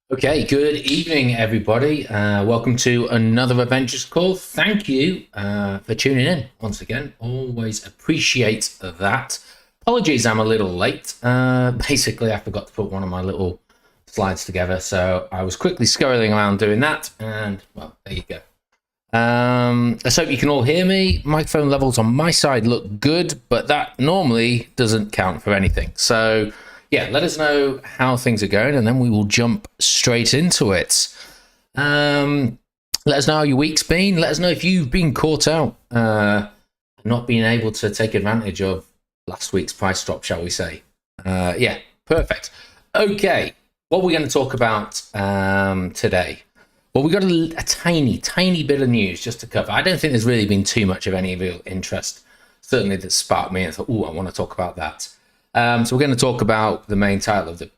Okay, good evening, everybody. Welcome to another Avengers call. Thank you for tuning in once again. Always appreciate that. Apologies, I'm a little late. Basically, I forgot to put one of my little slides together, so I was quickly scurrying around doing that, and well, there you go. Let's hope you can all hear me. Microphone levels on my side look good, but that normally doesn't count for anything. So yeah, let us know how things are going, and then we will jump straight into it. Let us know how your week's been. Let us know if you've been caught out, not being able to take advantage of last week's price drop, shall we say. Yeah, perfect. Okay, what we're going to talk about today. Well, we've got a tiny bit of news just to cover. I don't think there's really been too much of any real interest, certainly that sparked me and thought, oh, I want to talk about that. So we're going to talk about the main title of the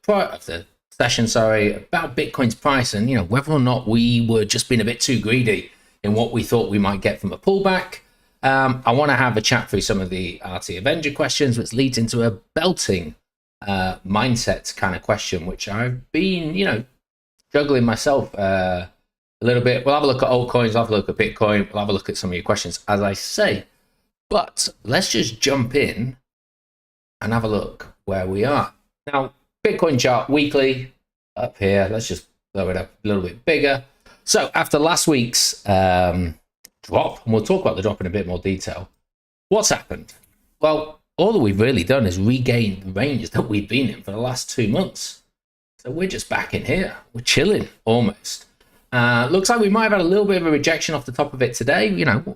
session, about Bitcoin's price and whether or not we were just being a bit too greedy in what we thought we might get from a pullback. I want to have a chat through some of the RT Avenger questions, which leads into a belting mindset kind of question, which I've been juggling myself a little bit. We'll have a look at altcoins, we'll have a look at Bitcoin, we'll have a look at some of your questions as I say. But let's just jump in and have a look where we are. Now, Bitcoin chart weekly up here. Let's just blow it up a little bit bigger. So after last week's drop, and we'll talk about the drop in a bit more detail, what's happened? Well, all that we've really done is regain the range that we've been in for the last 2 months. So we're just back in here. We're chilling almost. Looks like we might have had a little bit of a rejection off the top of it today.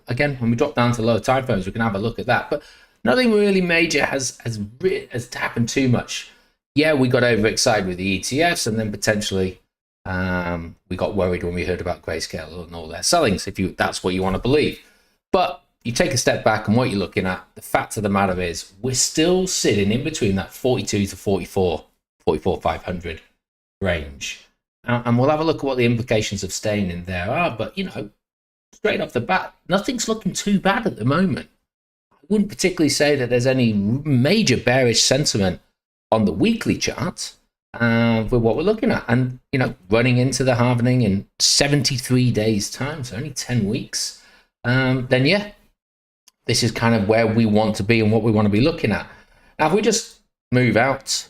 Again, when we drop down to lower time frames, we can have a look at that. But nothing really major has happened too much. Yeah, we got overexcited with the ETFs, and then potentially we got worried when we heard about Grayscale and all their sellings, if that's what you want to believe. But you take a step back, and what you're looking at, the fact of the matter is we're still sitting in between that 42 to 44,500 range. And we'll have a look at what the implications of staying in there are. But, straight off the bat, nothing's looking too bad at the moment. I wouldn't particularly say that there's any major bearish sentiment on the weekly chart with what we're looking at. And, running into the halving in 73 days' time, so only 10 weeks, then, yeah, this is kind of where we want to be and what we want to be looking at. Now, if we just move out,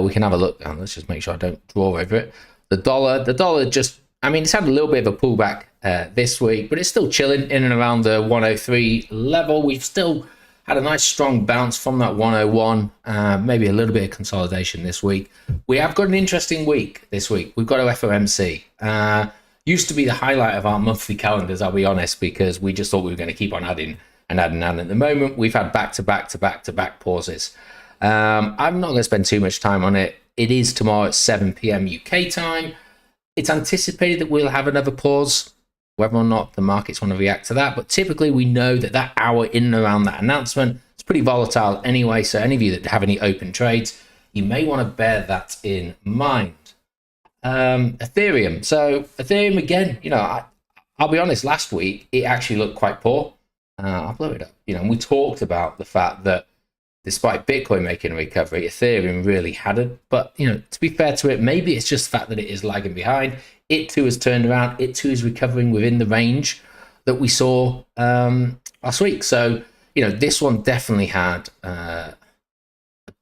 we can have a look. Let's just make sure I don't draw over it. The dollar just, it's had a little bit of a pullback this week, but it's still chilling in and around the 103 level. We've still had a nice strong bounce from that 101, maybe a little bit of consolidation this week. We have got an interesting week this week. We've got our FOMC. Used to be the highlight of our monthly calendars, I'll be honest, because we just thought we were going to keep on adding. At the moment, we've had back-to-back pauses. I'm not going to spend too much time on it. It is tomorrow at 7 p.m. UK time. It's anticipated that we'll have another pause, whether or not the markets want to react to that. But typically, we know that hour in and around that announcement is pretty volatile anyway. So any of you that have any open trades, you may want to bear that in mind. Ethereum. So Ethereum, again, I'll be honest, last week, it actually looked quite poor. I'll blow it up. And we talked about the fact that despite Bitcoin making a recovery, Ethereum really hadn't. But, to be fair to it, maybe it's just the fact that it is lagging behind. It too has turned around. It too is recovering within the range that we saw last week. So, this one definitely had a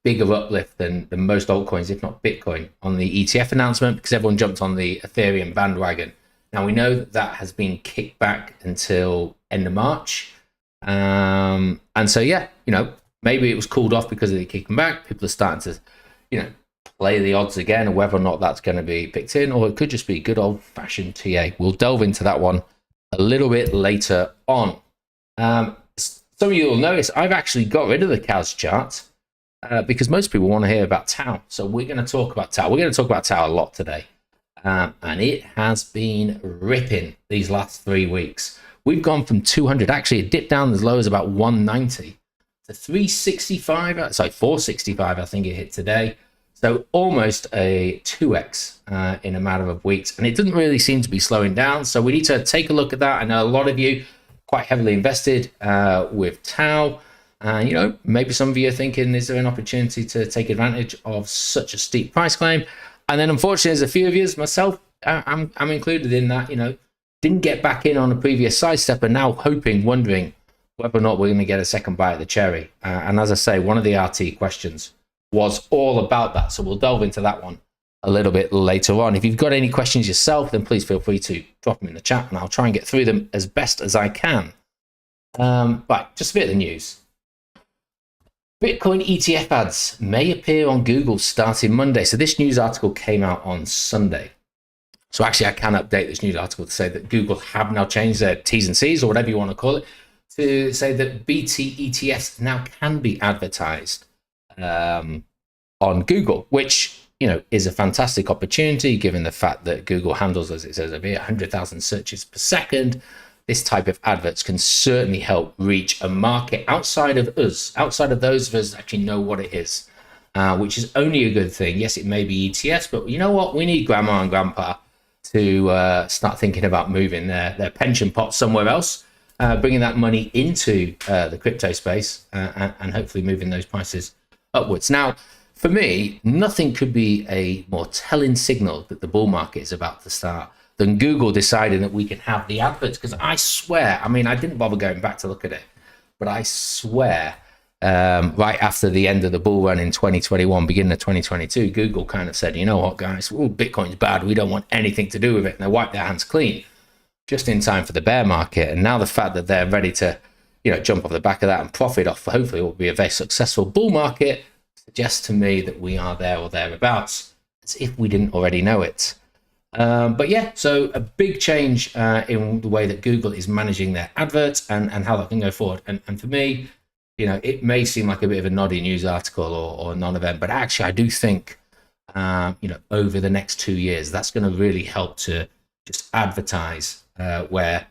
bigger uplift than most altcoins, if not Bitcoin, on the ETF announcement, because everyone jumped on the Ethereum bandwagon. Now, we know that has been kicked back until end of March. And so, yeah, maybe it was cooled off because of the kicking back. People are starting to, play the odds again, or whether or not that's going to be picked in, or it could just be good old-fashioned TA. We'll delve into that one a little bit later on. Some of you will notice I've actually got rid of the CAS chart because most people want to hear about Tau. So we're going to talk about Tau. We're going to talk about Tau a lot today. And it has been ripping these last 3 weeks. We've gone from 200, actually it dipped down as low as about 190 to 365, 465 I think it hit today. So almost a 2x in a matter of weeks. And it doesn't really seem to be slowing down. So we need to take a look at that. I know a lot of you quite heavily invested with Tau. Maybe some of you are thinking, is there an opportunity to take advantage of such a steep price claim? And then unfortunately, there's a few of you, myself, I'm included in that, didn't get back in on a previous side step and now wondering whether or not we're going to get a second bite of the cherry. And as I say, one of the RT questions was all about that. So we'll delve into that one a little bit later on. If you've got any questions yourself, then please feel free to drop them in the chat and I'll try and get through them as best as I can. Right, just a bit of the news. Bitcoin ETF ads may appear on Google starting Monday. So this news article came out on Sunday. So actually, I can update this news article to say that Google have now changed their T's and C's, or whatever you want to call it, to say that BT ETFs now can be advertised on Google, which is a fantastic opportunity given the fact that Google handles, as it says, over 100,000 searches per second. This type of adverts can certainly help reach a market outside of us, outside of those of us that actually know what it is, which is only a good thing. Yes, it may be ETFs, but you know what? We need grandma and grandpa to start thinking about moving their pension pot somewhere else, bringing that money into the crypto space and hopefully moving those prices upwards. Now, for me, nothing could be a more telling signal that the bull market is about to start than Google deciding that we can have the adverts. Because I swear, I didn't bother going back to look at it, but I swear right after the end of the bull run in 2021, beginning of 2022, Google kind of said, you know what, guys, Bitcoin's bad. We don't want anything to do with it. And they wiped their hands clean just in time for the bear market. And now the fact that they're ready to, jump off the back of that and profit off, hopefully, what will be a very successful bull market, suggests to me that we are there or thereabouts, as if we didn't already know it. But yeah, so a big change in the way that Google is managing their adverts and how that can go forward. And for me, it may seem like a bit of a noddy news article or a non-event, but actually I do think, over the next 2 years, that's going to really help to just advertise where,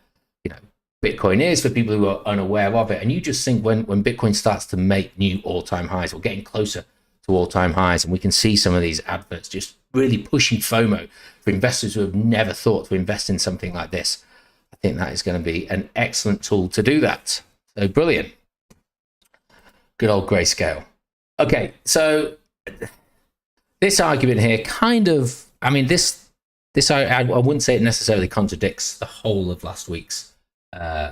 Bitcoin is for people who are unaware of it. And you just think when Bitcoin starts to make new all-time highs or getting closer to all-time highs, and we can see some of these adverts just really pushing FOMO for investors who have never thought to invest in something like this. I think that is going to be an excellent tool to do that. So brilliant. Good old grayscale. Okay, so this argument here kind of, I wouldn't say it necessarily contradicts the whole of last week's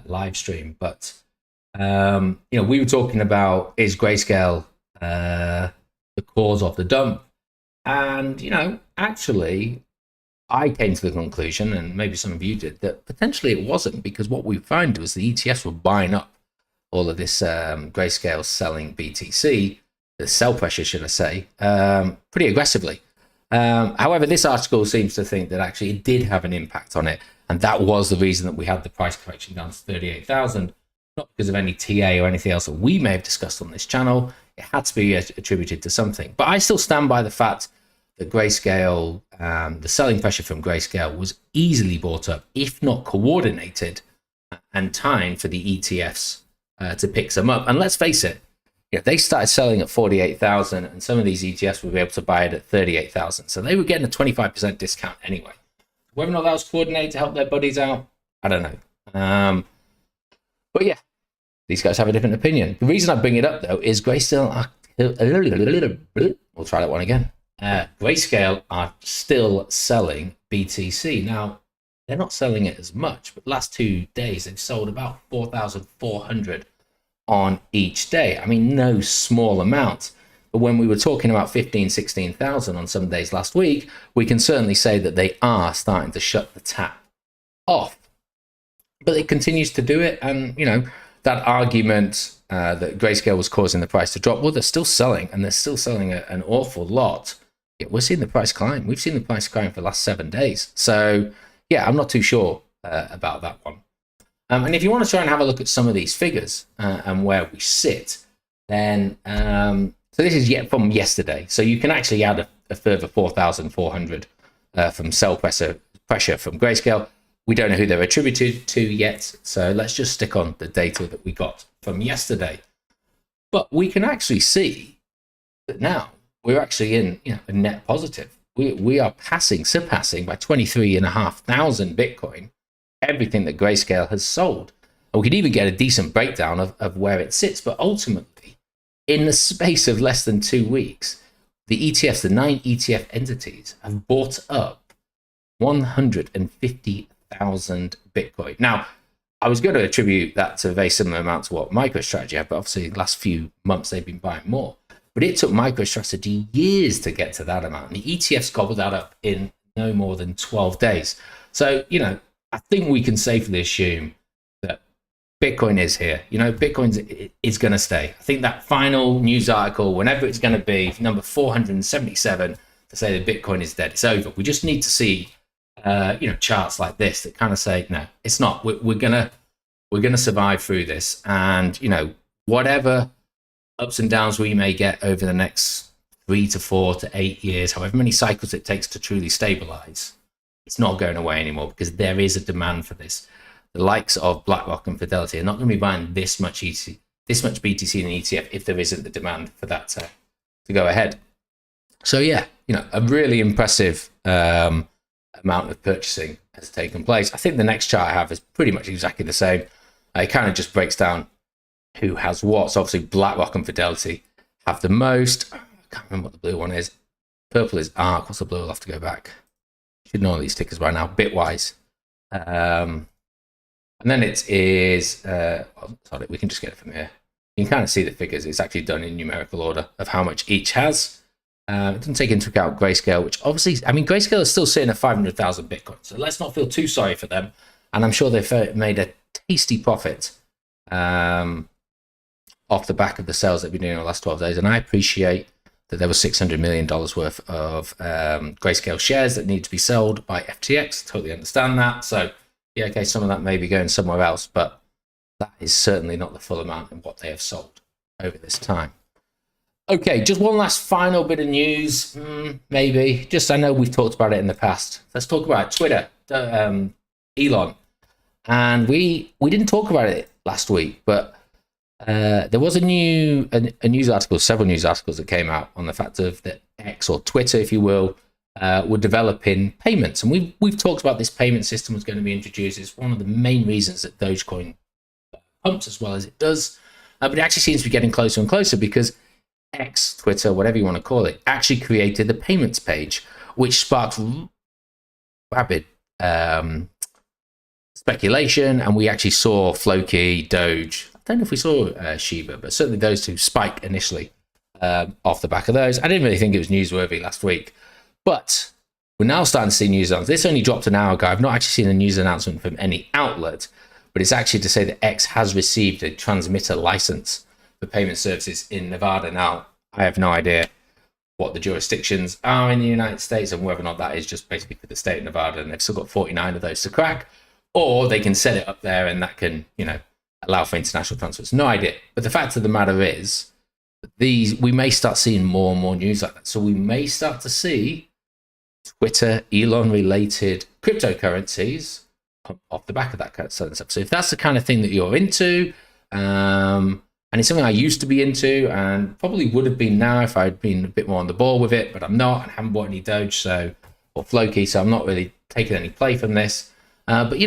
live stream, but we were talking about, is grayscale the cause of the dump? And actually I came to the conclusion, and maybe some of you did, that potentially it wasn't, because what we found was the ETFs were buying up all of this grayscale selling BTC, the sell pressure, should I say, pretty aggressively. However, this article seems to think that actually it did have an impact on it, and that was the reason that we had the price correction down to 38,000, not because of any TA or anything else that we may have discussed on this channel. It had to be attributed to something. But I still stand by the fact that grayscale, the selling pressure from grayscale was easily brought up, if not coordinated and timed for the ETFs to pick some up. And let's face it, they started selling at 48,000, and some of these ETFs would be able to buy it at 38,000. So they were getting a 25% discount anyway. Whether or not that was coordinated to help their buddies out, I don't know. But yeah, these guys have a different opinion. The reason I bring it up, though, is Grayscale. We'll try that one again. Grayscale are still selling BTC. Now, they're not selling it as much, but the last 2 days, they've sold about 4,400 on each day. No small amount. But when we were talking about 15, 16,000 on some days last week, we can certainly say that they are starting to shut the tap off. But it continues to do it. And, that argument that Grayscale was causing the price to drop, well, they're still selling, and they're still selling an awful lot. Yeah, we're seeing the price climb. We've seen the price climb for the last 7 days. So, yeah, I'm not too sure about that one. And if you want to try and have a look at some of these figures and where we sit, then... so this is yet from yesterday. So you can actually add a further 4,400 from sell pressure from Grayscale. We don't know who they're attributed to yet. So let's just stick on the data that we got from yesterday. But we can actually see that now we're actually in a net positive. We are surpassing by 23,500 Bitcoin, everything that Grayscale has sold. And we could even get a decent breakdown of where it sits. But ultimately, in the space of less than 2 weeks, the ETFs, the 9 ETF entities, have bought up 150,000 Bitcoin. Now, I was going to attribute that to a very similar amount to what MicroStrategy had, but obviously the last few months they've been buying more. But it took MicroStrategy years to get to that amount. And the ETFs gobbled that up in no more than 12 days. So, I think we can safely assume that Bitcoin is here. Bitcoin is going to stay. I think that final news article, whenever it's going to be, number 477, to say that Bitcoin is dead, it's over. We just need to see, charts like this that kind of say, no, it's not. We're gonna survive through this, and whatever ups and downs we may get over the next 3 to 4 to 8 years, however many cycles it takes to truly stabilize, it's not going away anymore because there is a demand for this. The likes of BlackRock and Fidelity are not going to be buying this much BTC in an ETF if there isn't the demand for that to go ahead. So yeah, a really impressive amount of purchasing has taken place. I think the next chart I have is pretty much exactly the same. It kind of just breaks down who has what. So obviously BlackRock and Fidelity have the most. I can't remember what the blue one is. Purple is ARK. What's the blue? I'll have to go back. Should know all these tickers by now. Bitwise. And then it is, sorry, we can just get it from here. You can kind of see the figures. It's actually done in numerical order of how much each has. It doesn't take into account Grayscale, which obviously, Grayscale is still sitting at 500,000 Bitcoin. So let's not feel too sorry for them. And I'm sure they've made a tasty profit off the back of the sales they've been doing in the last 12 days. And I appreciate that there was $600 million worth of Grayscale shares that need to be sold by FTX. Totally understand that. So, yeah, okay, some of that may be going somewhere else, but that is certainly not the full amount of what they have sold over this time. Okay, just one last final bit of news, maybe. I know we've talked about it in the past. Let's talk about Twitter, Elon. And we didn't talk about it last week, but there was a news article, several news articles that came out on the fact of that X, or Twitter, if you will, were developing payments. And we've talked about this payment system was going to be introduced. It's one of the main reasons that Dogecoin pumps as well as it does. But it actually seems to be getting closer and closer because X, Twitter, whatever you want to call it, actually created the payments page, which sparked rapid speculation. And we actually saw Floki, Doge. I don't know if we saw Shiba, but certainly those two spike initially off the back of those. I didn't really think it was newsworthy last week, but we're now starting to see news on this. Only dropped an hour ago. I've not actually seen a news announcement from any outlet, but it's actually to say that X has received a transmitter license for payment services in Nevada. Now, I have no idea what the jurisdictions are in the United States and whether or not that is just basically for the state of Nevada and they've still got 49 of those to crack, or they can set it up there and that can, allow for international transfers. No idea. But the fact of the matter is, we may start seeing more and more news like that. So we may start to see Twitter, Elon-related cryptocurrencies off the back of that kind of stuff. So if that's the kind of thing that you're into, and it's something I used to be into and probably would have been now if I'd been a bit more on the ball with it, but I'm not and haven't bought any Doge or Floki, so I'm not really taking any play from this. But,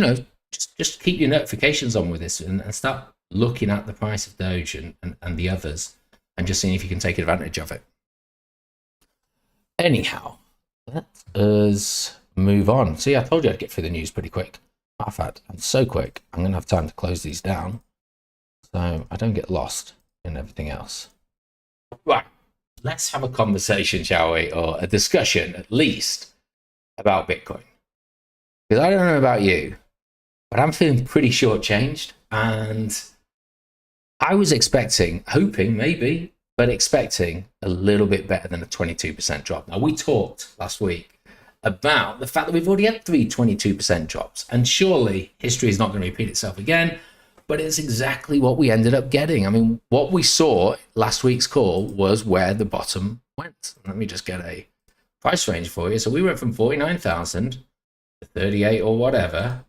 just keep your notifications on with this and start looking at the price of Doge and the others and just seeing if you can take advantage of it. Anyhow, let us move on. See, I told you I'd get through the news pretty quick. In fact, I'm so quick, I'm going to have time to close these down so I don't get lost in everything else. Right, let's have a conversation, shall we? Or a discussion, at least, about Bitcoin. Because I don't know about you, but I'm feeling pretty shortchanged. And I was hoping maybe, but expecting a little bit better than a 22% drop. Now, we talked last week about the fact that we've already had 3 22% drops. And surely history is not going to repeat itself again. But it's exactly what we ended up getting. What we saw last week's call was where the bottom went. Let me just get a price range for you. So we went from 49,000 to 38 or whatever.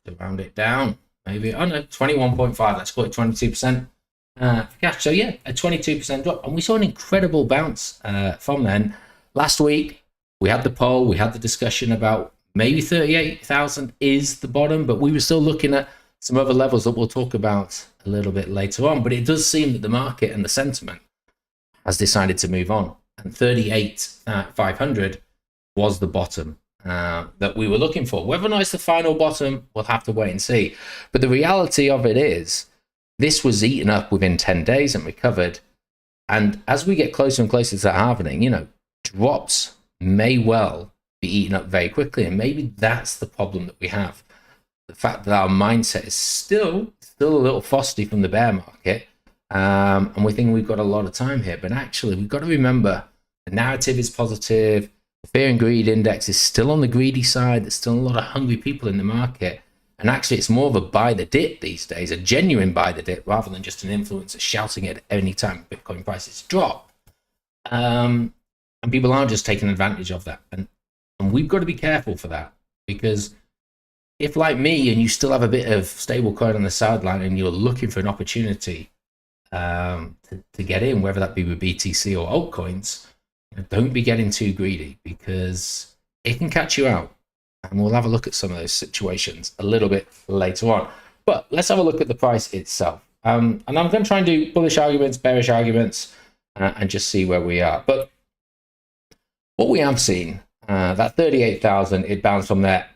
To round it down, maybe, 21.5. Let's call it 22% cash. So yeah, a 22% drop. And we saw an incredible bounce from then. Last week, we had the poll, we had the discussion about maybe 38,000 is the bottom, but we were still looking at some other levels that we'll talk about a little bit later on. But it does seem that the market and the sentiment has decided to move on. And 38,500 was the bottom that we were looking for. Whether or not it's the final bottom, we'll have to wait and see. But the reality of it is, this was eaten up within 10 days and recovered. And as we get closer and closer to that halving, you know, drops may well be eaten up very quickly. And maybe that's the problem that we have. The fact that our mindset is still a little frosty from the bear market. And we think we've got a lot of time here. But actually, we've got to remember the narrative is positive. The fear and greed index is still on the greedy side. There's still a lot of hungry people in the market. And actually, it's more of a buy the dip these days, a genuine buy the dip, rather than just an influencer shouting it any time Bitcoin prices drop. And people aren't just taking advantage of that. And we've got to be careful for that, because if, like me, and you still have a bit of stable coin on the sideline and you're looking for an opportunity to get in, whether that be with BTC or altcoins, don't be getting too greedy, because it can catch you out. And we'll have a look at some of those situations a little bit later on. But let's have a look at the price itself. And I'm going to try and do bullish arguments, bearish arguments, and just see where we are. But what we have seen, that 38,000, it bounced from there.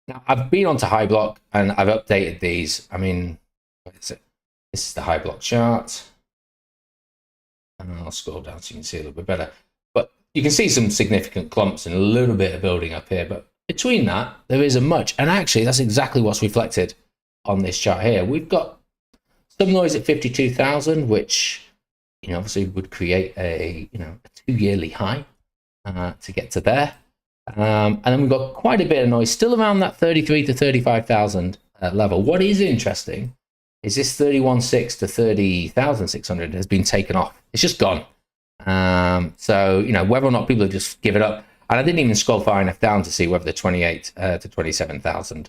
Now, I've been onto high block and I've updated these. I mean, what is it? This is the high block chart. And I'll scroll down so you can see a little bit better. But you can see some significant clumps and a little bit of building up here. But between that, there isn't much. And actually, that's exactly what's reflected on this chart here. We've got some noise at 52,000, which, you know, obviously would create a 2-yearly high to get to there. And then we've got quite a bit of noise still around that 33 to 35,000 level. What is interesting is this 31.6 to 30,600 has been taken off. It's just gone. So, you know, whether or not people have just given up. And I didn't even scroll far enough down to see whether the 28 to 27,000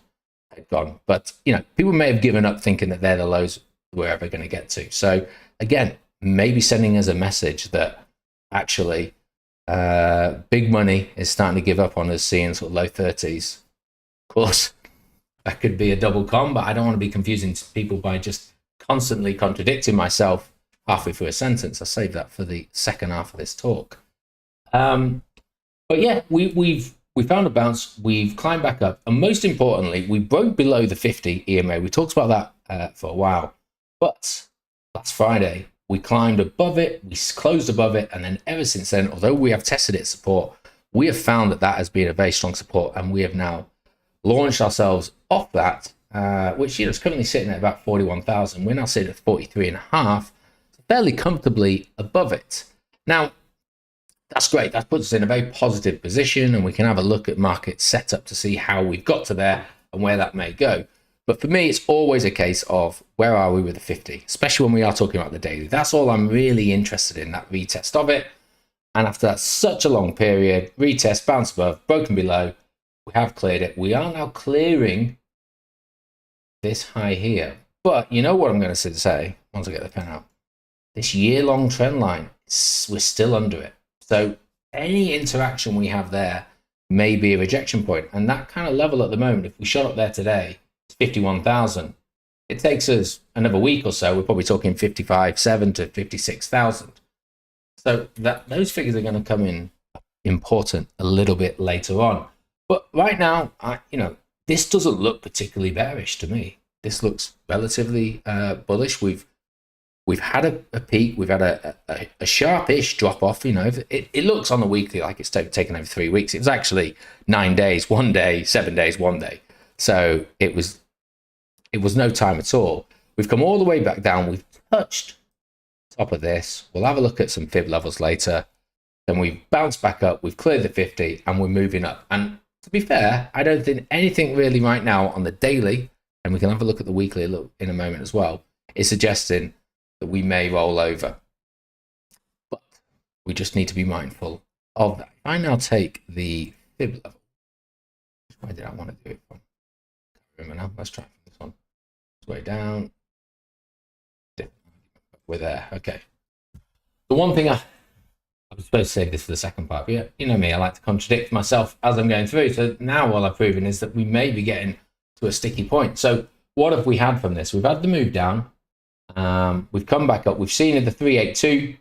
had gone. But, you know, people may have given up thinking that they're the lows we're ever going to get to. So, again, maybe sending us a message that actually big money is starting to give up on us, seeing sort of low 30s. Of course, that could be a double con, but I don't want to be confusing people by just constantly contradicting myself halfway through a sentence. I'll save that for the second half of this talk. But yeah, we found a bounce, we've climbed back up, and most importantly, we broke below the 50 EMA. We talked about that for a while, but last Friday, we climbed above it, we closed above it, and then ever since then, although we have tested its support, we have found that that has been a very strong support, and we have now launched ourselves off that, which, you know, is currently sitting at about 41,000. We're now sitting at 43.5, fairly comfortably above it. Now, that's great. That puts us in a very positive position, and we can have a look at market setup to see how we've got to there and where that may go. But for me, it's always a case of where are we with the 50, especially when we are talking about the daily. That's all I'm really interested in, that retest of it. And after that such a long period, retest, bounce above, broken below, we have cleared it. We are now clearing this high here. But you know what I'm going to say once I get the pen out? This year-long trend line, we're still under it. So any interaction we have there may be a rejection point. And that kind of level at the moment, if we shot up there today, it's 51,000. It takes us another week or so. We're probably talking 55.7 to 56,000. So those figures are going to come in important a little bit later on. But right now, this doesn't look particularly bearish to me. This looks relatively bullish. We've had a peak. We've had a sharpish drop off. You know, it looks on the weekly like it's taken over 3 weeks. It was actually 9 days, 1 day, 7 days, 1 day. So it was no time at all. We've come all the way back down. We've touched top of this. We'll have a look at some fib levels later. Then we've bounced back up. We've cleared the 50 and we're moving up. And to be fair, I don't think anything really right now on the daily, and we can have a look at the weekly in a moment as well, is suggesting that we may roll over. But we just need to be mindful of that. If I now take the fib level, where did I want to do it from? Remember now, let's try this one. It's way down. We're there. Okay. The one thing I was supposed to save this for the second part, but yeah, you know me, I like to contradict myself as I'm going through. So now what I've proven is that we may be getting to a sticky point. So what have we had from this? We've had the move down. We've come back up. We've seen the 382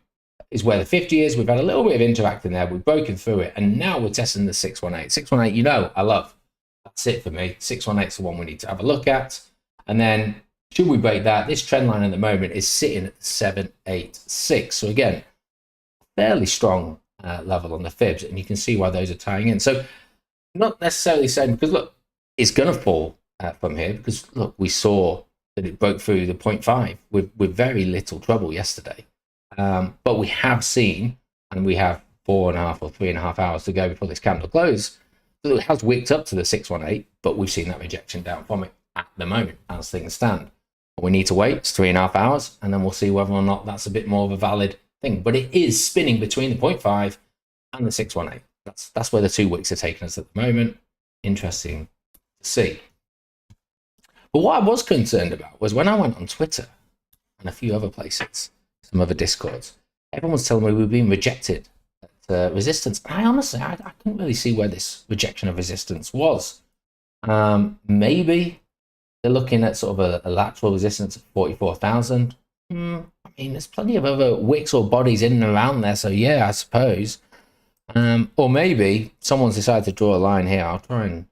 is where the 50 is. We've had a little bit of interacting there. We've broken through it, and now we're testing the 618. 618, you know, I love. That's it for me. 618 is the one we need to have a look at. And then, should we break that? This trend line at the moment is sitting at 786. So again, fairly strong level on the fibs, and you can see why those are tying in. So not necessarily saying, because look, it's going to fall from here, because look, we saw that it broke through the 0.5 with very little trouble yesterday. But we have seen, and we have 4.5 or 3.5 hours to go before this candle closes. So it has wicked up to the 618, but we've seen that rejection down from it at the moment as things stand. We need to wait, it's 3.5 hours, and then we'll see whether or not that's a bit more of a valid thing. But it is spinning between the 0.5 and the 618. That's where the 2 wicks are taking us at the moment. Interesting to see. But what I was concerned about was when I went on Twitter and a few other places, some other discords, everyone was telling me we were being rejected at resistance. And I honestly, I couldn't really see where this rejection of resistance was. Maybe they're looking at sort of a lateral resistance of 44,000. I mean, there's plenty of other wicks or bodies in and around there, so yeah, I suppose. Or maybe someone's decided to draw a line here. I'll try and,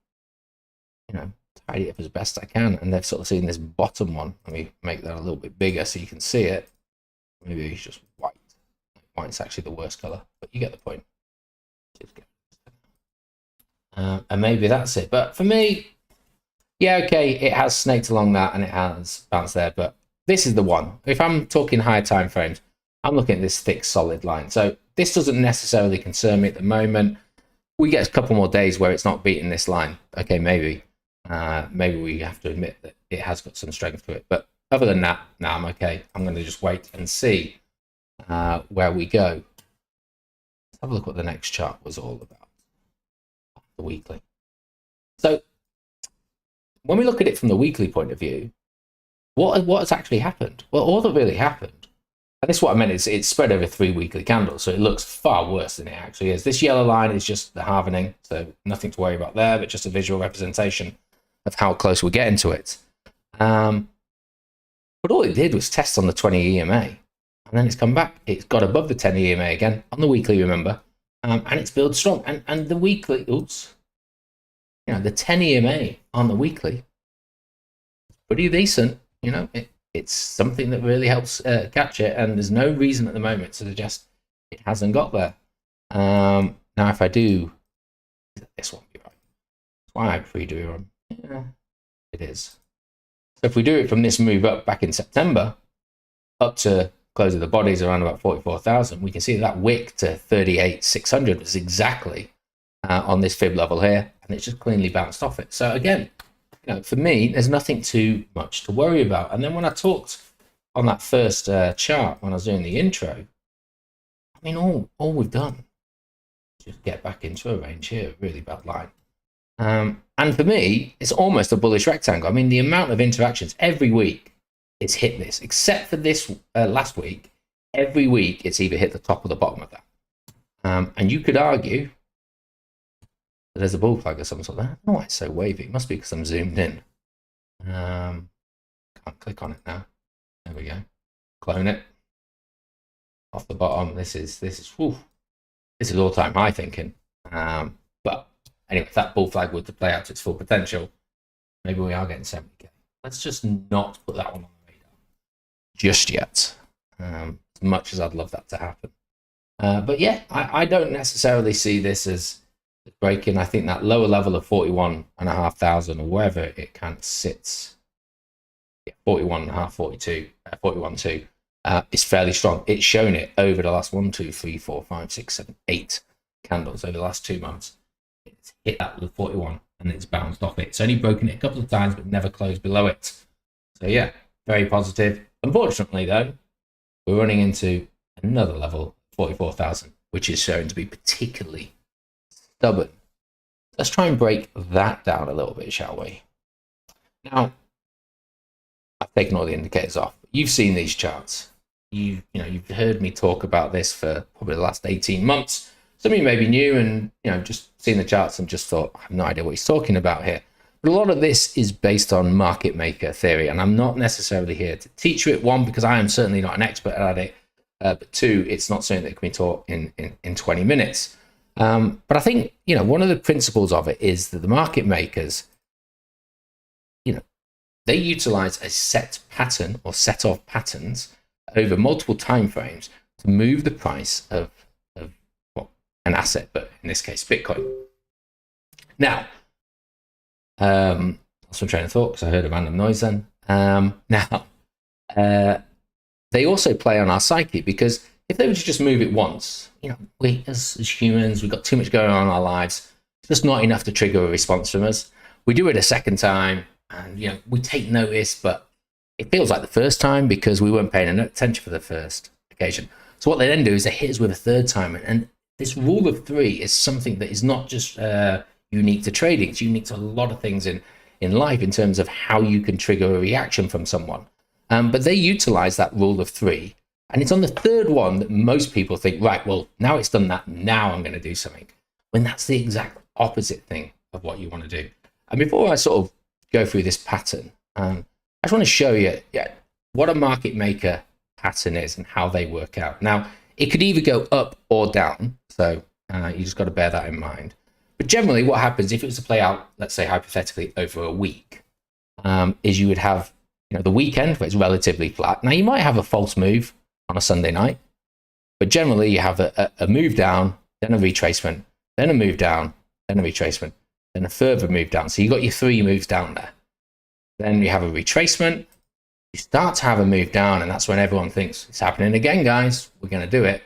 tidy it up as best I can. And they've sort of seen this bottom one. Let me make that a little bit bigger so you can see it. Maybe it's just white. White's actually the worst color, but you get the point. And maybe that's it. But for me, yeah, okay, it has snaked along that and it has bounced there, but this is the one. If I'm talking higher time frames, I'm looking at this thick, solid line. So this doesn't necessarily concern me at the moment. We get a couple more days where it's not beating this line. Okay, maybe. Maybe we have to admit that it has got some strength to it. But other than that, no, I'm okay. I'm going to just wait and see where we go. Let's have a look what the next chart was all about. The weekly. So when we look at it from the weekly point of view, what has actually happened? Well, all that really happened, and this is what I meant, it's spread over 3 weekly candles, so it looks far worse than it actually is. This yellow line is just the halving, so nothing to worry about there, but just a visual representation of how close we're getting to it. But all it did was test on the 20 EMA, and then it's come back. It's got above the 10 EMA again on the weekly, remember, and it's built strong. And the weekly, the 10 EMA on the weekly, pretty decent. It's something that really helps catch it, and there's no reason at the moment to suggest it hasn't got there. Now, if I do, this won't be right. That's why I pre-do it. Yeah, it is. So if we do it from this move up back in September, up to close of the bodies around about 44,000, we can see that wick to 38,600 is exactly on this fib level here, and it's just cleanly bounced off it. So again, for me, there's nothing too much to worry about. And then when I talked on that first chart, when I was doing the intro, I mean, all we've done is just get back into a range here, really bad line. And for me, it's almost a bullish rectangle. I mean, the amount of interactions every week, it's hit this, except for this last week. Every week, it's either hit the top or the bottom of that. And you could argue that there's a bull flag or something like that. I don't know why it's so wavy. It must be because I'm zoomed in. Can't click on it now. There we go. Clone it. Off the bottom. This is all-time high thinking. But anyway, if that bull flag were to play out to its full potential, maybe we are getting 70k. Let's just not put that one on the radar just yet. As much as I'd love that to happen. But yeah, I don't necessarily see this as breaking. I think that lower level of 41,500 or wherever it kind of sits, 41.5, 42, 41.2 is fairly strong. It's shown it over the last 1, 2, 3, 4, 5, 6, 7, 8 candles over the last 2 months. It's hit that 41 and it's bounced off it. It's only broken it a couple of times, but never closed below it. So yeah, very positive. Unfortunately, though, we're running into another level, 44,000, which is shown to be particularly stubborn. Let's try and break that down a little bit, shall we? Now, I've taken all the indicators off. You've seen these charts. You've heard me talk about this for probably the last 18 months. Some of you may be new and just seen the charts and just thought, I have no idea what he's talking about here. But a lot of this is based on market maker theory, and I'm not necessarily here to teach you it. One, because I am certainly not an expert at it, but two, it's not something that can be taught in 20 minutes. But I think, one of the principles of it is that the market makers, they utilize a set pattern or set of patterns over multiple time frames to move the price of an asset, but in this case, Bitcoin. Now, lost my train of thought because I heard a random noise then. They also play on our psyche, because if they were to just move it once, we as humans, we've got too much going on in our lives. It's just not enough to trigger a response from us. We do it a second time, and we take notice, but it feels like the first time because we weren't paying attention for the first occasion. So what they then do is they hit us with a third time, and this rule of three is something that is not just unique to trading. It's unique to a lot of things in life in terms of how you can trigger a reaction from someone. But they utilize that rule of three. And it's on the third one that most people think, right, well, now it's done that, now I'm going to do something. When that's the exact opposite thing of what you want to do. And before I sort of go through this pattern, I just want to show you what a market maker pattern is and how they work out. Now, it could either go up or down. So you just got to bear that in mind. But generally what happens if it was to play out, let's say hypothetically over a week, is you would have the weekend where it's relatively flat. Now you might have a false move on a Sunday night, but generally you have a move down, then a retracement, then a move down, then a retracement, then a further move down. So you got your three moves down there. Then you have a retracement, you start to have a move down, and that's when everyone thinks it's happening again, guys, we're going to do it.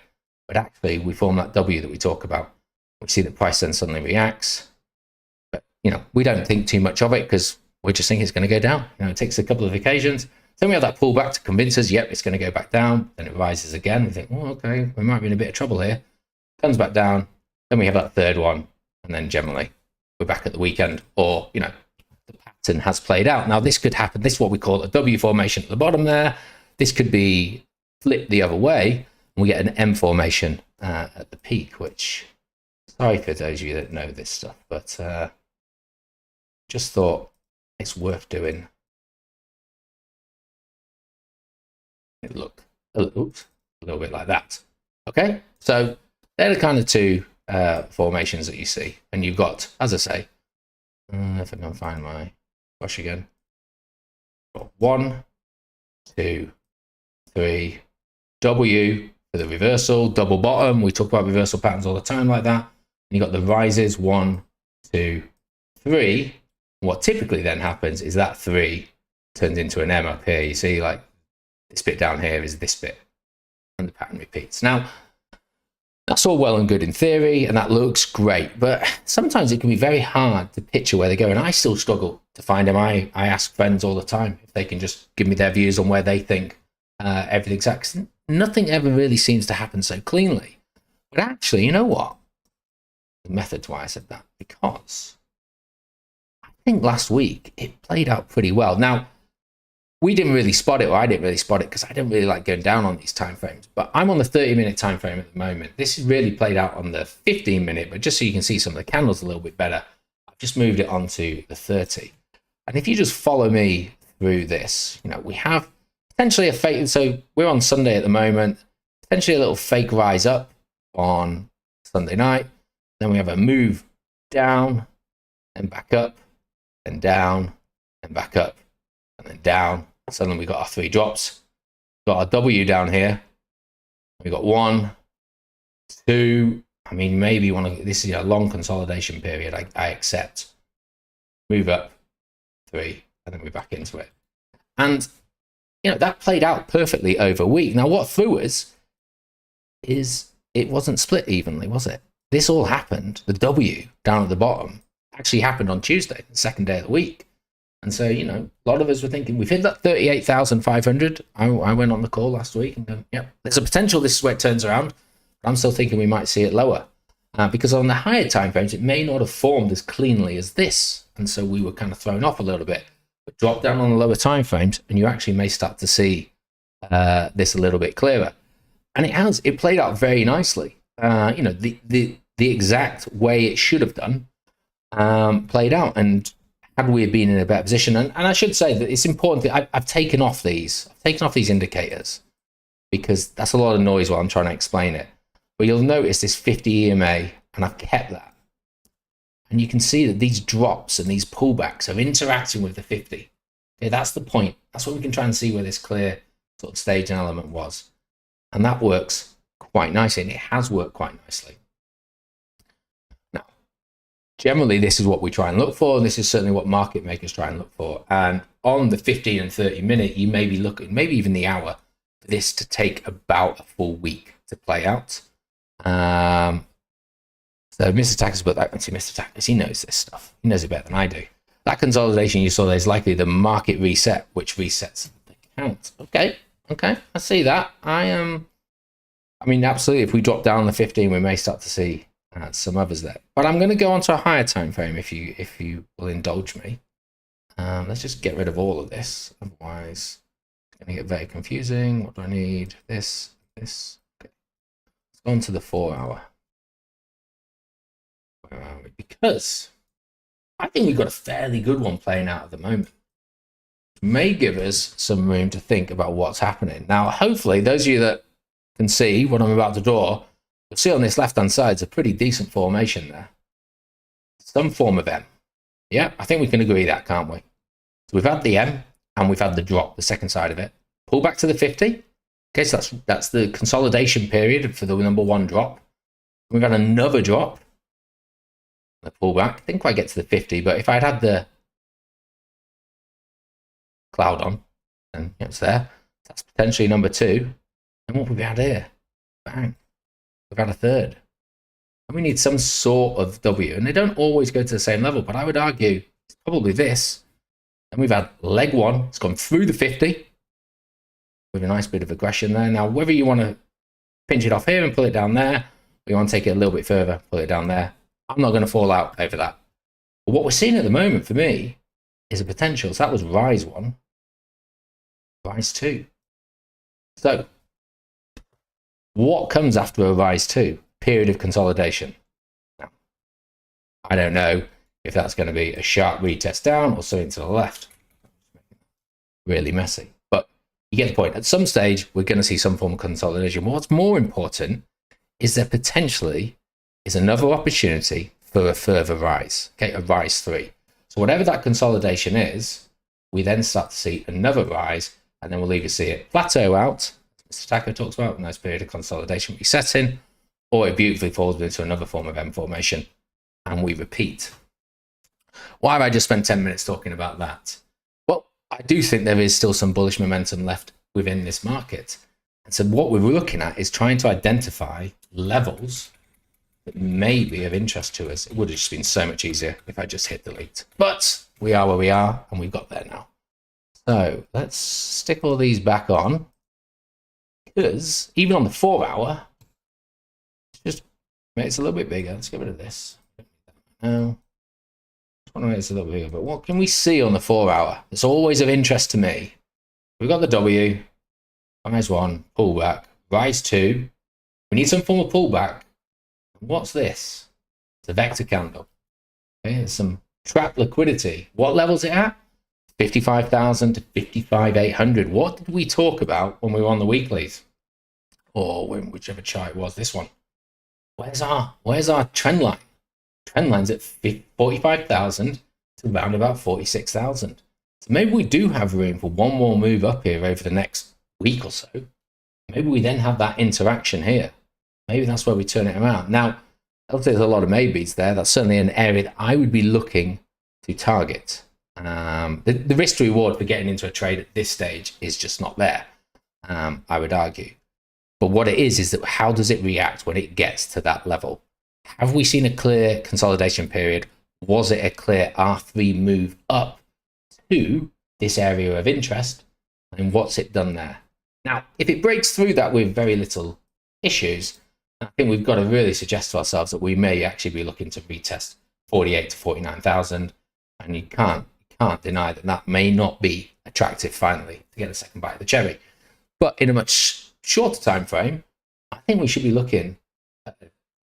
But actually we form that W that we talk about. We see the price then suddenly reacts, but we don't think too much of it because we just think it's going to go down. It takes a couple of occasions. Then we have that pullback to convince us, yep, it's going to go back down. Then it rises again. We think, oh, okay, we might be in a bit of trouble here. Comes back down. Then we have that third one, and then generally we're back at the weekend, or the pattern has played out. Now this could happen. This is what we call a W formation at the bottom there. This could be flipped the other way, and we get an M formation at the peak, which, sorry for those of you that know this stuff, but just thought it's worth doing. It look a little bit like that. Okay, so they're the kind of two formations that you see, and you've got, as I say, if I can find my brush again, 1, 2, 3, W for the reversal, double bottom. We talk about reversal patterns all the time like that. And you got the rises, 1, 2, 3. What typically then happens is that 3 turns into an M up here. You see, like, this bit down here is this bit, and the pattern repeats. Now, that's all well and good in theory, and that looks great, but sometimes it can be very hard to picture where they go, and I still struggle to find them. I ask friends all the time if they can just give me their views on where they think everything's at. Nothing ever really seems to happen so cleanly. But actually, you know what? The method's why I said that, because I think last week it played out pretty well. Now, we didn't really spot it, or I didn't really spot it, because I don't really like going down on these time frames. But I'm on the 30-minute time frame at the moment. This is really played out on the 15-minute, but just so you can see some of the candles a little bit better, I've just moved it onto the 30. And if you just follow me through this, we have potentially a fake. So we're on Sunday at the moment, potentially a little fake rise up on Sunday night. Then we have a move down and back up and down and back up and then down. Suddenly we got our 3 drops. Got our W down here. We got 1, 2. I mean, maybe this is a long consolidation period. I accept. Move up 3, and then we're back into it. And that played out perfectly over a week. Now, what threw us is it wasn't split evenly, was it? This all happened. The W down at the bottom actually happened on Tuesday, the second day of the week. And so, a lot of us were thinking, we've hit that 38,500. I went on the call last week and go, yep, there's a potential this is where it turns around. I'm still thinking we might see it lower. Because on the higher time frames, it may not have formed as cleanly as this. And so we were kind of thrown off a little bit. But drop down on the lower time frames, and you actually may start to see this a little bit clearer. And it played out very nicely. The exact way it should have done played out. And had we been in a better position, and I should say that it's important that I've taken off these indicators, because that's a lot of noise while I'm trying to explain it. But you'll notice this 50 EMA, and I've kept that. And you can see that these drops and these pullbacks are interacting with the 50. Okay, that's the point. That's what we can try and see where this clear sort of staging element was. And that works quite nicely, and it has worked quite nicely. Now, generally, this is what we try and look for, and this is certainly what market makers try and look for. And on the 15 and 30 minute, you may be looking, maybe even the hour, for this to take about a full week to play out. So Mr. Tacker's put that into Mr. Tacker's. He knows this stuff. He knows it better than I do. That consolidation you saw there is likely the market reset, which resets the count. Okay, I see that. I mean, absolutely. If we drop down the 15, we may start to see some others there. But I'm going to go on to a higher time frame if you will indulge me. Let's just get rid of all of this. Otherwise, it's going to get very confusing. What do I need? This. Okay. Let's go on to the 4 hour. Where are we? Because I think we've got a fairly good one playing out at the moment. It may give us some room to think about what's happening. Now, hopefully, those of you that can see what I'm about to draw, you'll see on this left-hand side, it's a pretty decent formation there. Some form of M. Yeah, I think we can agree that, can't we? So we've had the M, and we've had the drop, the second side of it. Pull back to the 50. Okay, so that's the consolidation period for the number one drop. We've had another drop. The pullback didn't quite get to the 50, but if I'd had the cloud on, then it's there. That's potentially number two. And what we've had here, bang, we've had a third. And we need some sort of W, and they don't always go to the same level, but I would argue it's probably this. And we've had leg one, it's gone through the 50 with a nice bit of aggression there. Now, whether you want to pinch it off here and pull it down there, or you want to take it a little bit further, pull it down there, I'm not going to fall out over that. But what we're seeing at the moment for me is a potential. So that was rise one, rise two. So what comes after a rise two? Period of consolidation. Now, I don't know if that's going to be a sharp retest down or something to the left. Really messy. But you get the point. At some stage, we're going to see some form of consolidation. What's more important is there potentially is another opportunity for a further rise, okay, a rise three. So whatever that consolidation is, we then start to see another rise, and then we'll either see it plateau out, as Mr. Taco talks about, a nice period of consolidation resetting, or it beautifully falls into another form of M formation, and we repeat. Why have I just spent 10 minutes talking about that? Well, I do think there is still some bullish momentum left within this market. And so what we're looking at is trying to identify levels that may be of interest to us. It would have just been so much easier if I just hit delete. But we are where we are, and we've got there now. So let's stick all these back on, because even on the 4 hour, just make it a little bit bigger. Let's get rid of this. Now, just want to make this a little bigger. But what can we see on the 4 hour? It's always of interest to me. We've got the W, rise one, pullback, rise two. We need some form of pullback. What's this? It's a vector candle. Okay, there's some trap liquidity. What level is it at? 55,000 to 55,800. What did we talk about when we were on the weeklies? Or whichever chart it was, this one. Where's our trend line? Trend line's at 45,000 to around about 46,000. So maybe we do have room for one more move up here over the next week or so. Maybe we then have that interaction here. Maybe that's where we turn it around. Now, there's a lot of maybes there. That's certainly an area that I would be looking to target. The risk to reward for getting into a trade at this stage is just not there, I would argue. But what it is that how does it react when it gets to that level? Have we seen a clear consolidation period? Was it a clear R3 move up to this area of interest? And what's it done there? Now, if it breaks through that with very little issues, I think we've got to really suggest to ourselves that we may actually be looking to retest 48 to 49,000. And you can't deny that that may not be attractive finally to get a second bite of the cherry. But in a much shorter time frame, I think we should be looking at